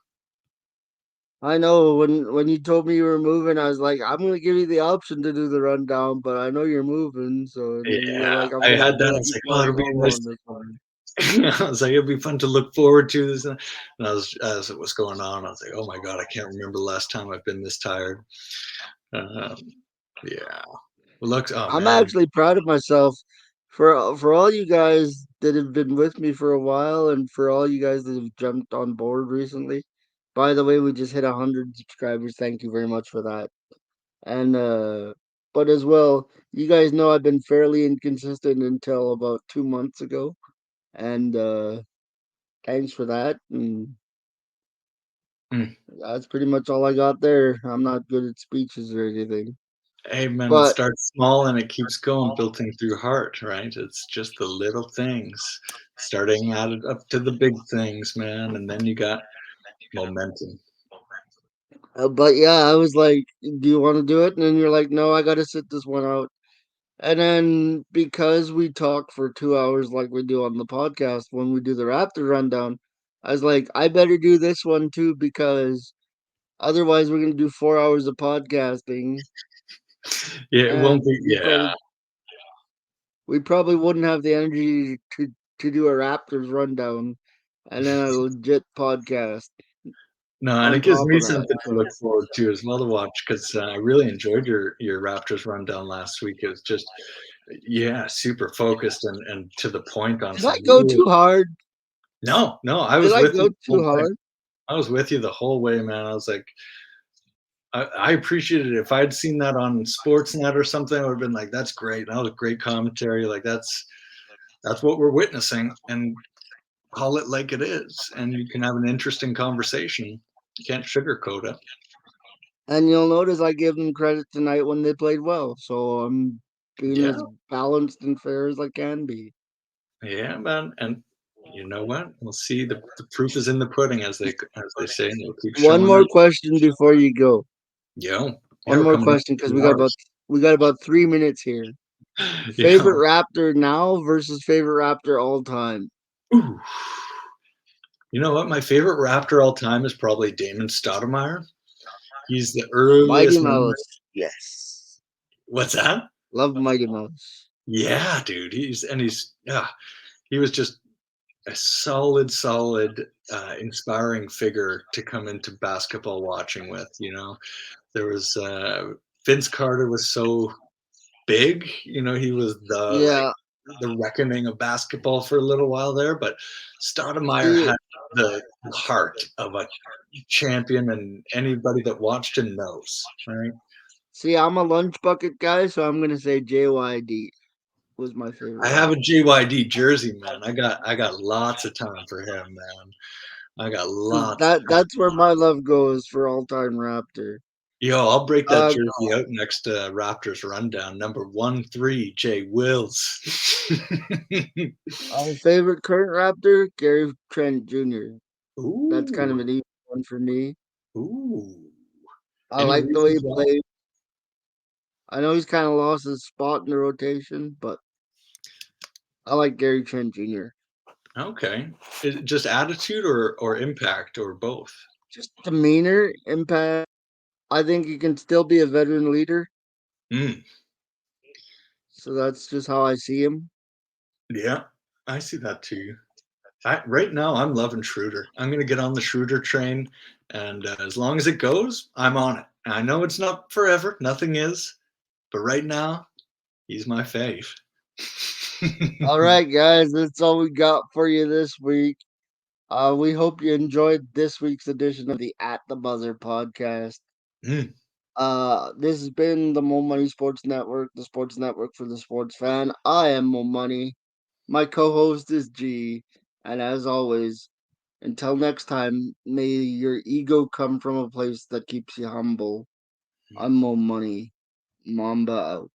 A: I know when you told me you were moving, I was like, I'm gonna give you the option to do the rundown, but I know you're moving, so and then you were
B: Yeah,
A: like, I'm
B: I
A: gonna
B: had that. I
A: let
B: was
A: you
B: like, oh,
A: fly
B: it'll be
A: solo
B: nice.
A: on this one.
B: I was like, it'll be fun to look forward to this. And I was, as it was going on, I was like, oh my God, I can't remember the last time I've been this tired. Um, yeah. Look, oh
A: I'm
B: man.
A: actually proud of myself for all you guys that have been with me for a while, and for all you guys that have jumped on board recently. By the way, we just hit 100 subscribers. Thank you very much for that. and but as well, you guys know I've been fairly inconsistent until about 2 months ago, and thanks for that. And
B: Mm.
A: that's pretty much all I got there. I'm not good at speeches or anything,
B: Hey, man, it
A: but
B: starts small and it keeps going, building through heart, right? It's just the little things, starting out up to the big things, man, and then you got momentum.
A: but yeah, I was like, "Do you want to do it?" And then you're like, "No, I got to sit this one out." And then because we talk for 2 hours like we do on the podcast when we do the Raptor rundown, I was like, I better do this one too because otherwise we're gonna do 4 hours of podcasting
B: Yeah, it
A: and
B: won't be, yeah.
A: we probably wouldn't have the energy to do a Raptors rundown and then a legit podcast
B: No, and
A: on
B: it gives
A: top
B: me
A: of that.
B: something to look forward to as well to watch because I really enjoyed your Raptors rundown last week. It was just, yeah, super focused and to the point on
A: Did I
B: some
A: go
B: really.
A: too hard?
B: No, no, I
A: Did
B: was
A: I
B: with you
A: go
B: the
A: too
B: whole thing.
A: hard?
B: I was with you the whole way, man. I was like, I appreciated it. If I'd seen that on Sportsnet or something, I would have been like, "That's great. That was great commentary. Like that's what we're witnessing." And call it like it is, and you can have an interesting conversation. You can't sugarcoat it.
A: And you'll notice I give them credit tonight when they played well. So I'm being
B: Yeah,
A: as balanced and fair as I can be.
B: yeah, man. And you know what? We'll see. The proof is in the pudding, as they say, and they'll keep
A: One
B: showing
A: more
B: up.
A: question before you go.
B: Yo, yeah,
A: One
B: we're
A: more
B: coming up
A: question because
B: to 2 hours.
A: we got about 3 minutes here.
B: Yeah.
A: Favorite Raptor now versus favorite Raptor all time.
B: Ooh. You know what? My favorite Raptor all time is probably Damon Stoudemire. He's the
A: Mighty
B: earliest memory.
A: Mouse. Yes.
B: What's that?
A: Love Mighty Mouse.
B: Yeah, dude. He's yeah. He was just a solid, inspiring figure to come into basketball watching with. There was Vince Carter was so big. He was
A: Yeah.
B: the reckoning of basketball for a little while there. But Stoudemire
A: See,
B: had the heart of a champion, and anybody that watched him knows, right?
A: see, I'm a lunch bucket guy, so I'm gonna say JYD was my favorite
B: I have a
A: Raptor.
B: JYD jersey, man. I got lots of time for him, man. I got
A: Because
B: lots of time.
A: that's where my love goes for all time Raptor.
B: Yo, I'll break that
A: Uh,
B: jersey out next to Raptors rundown. Number 1-3, Jay Wills.
A: favorite current Raptor, Gary Trent Jr. That's kind
B: Ooh,
A: of an easy one for me.
B: ooh.
A: I
B: Any
A: like the way he
B: reasons why?
A: plays. I know he's kind of lost his spot in the rotation, but I like Gary Trent Jr.
B: Okay. Is it just attitude or impact or both?
A: Just demeanor, impact. I think he can still be a veteran leader.
B: Mm,
A: So that's just how I see him.
B: yeah, I see that too. Right now, I'm loving Schroeder. I'm going to get on the Schroeder train, and as long as it goes, I'm on it. I know it's not forever, nothing is, but right now, he's my fave.
A: All right, guys, that's all we got for you this week. We hope you enjoyed this week's edition of the At the Buzzer podcast.
B: Mm,
A: This has been the Mo Money Sports Network, the sports network for the sports fan. I am Mo Money. My co-host is G, and as always, until next time, may your ego come from a place that keeps you humble. I'm Mo Money. Mamba out.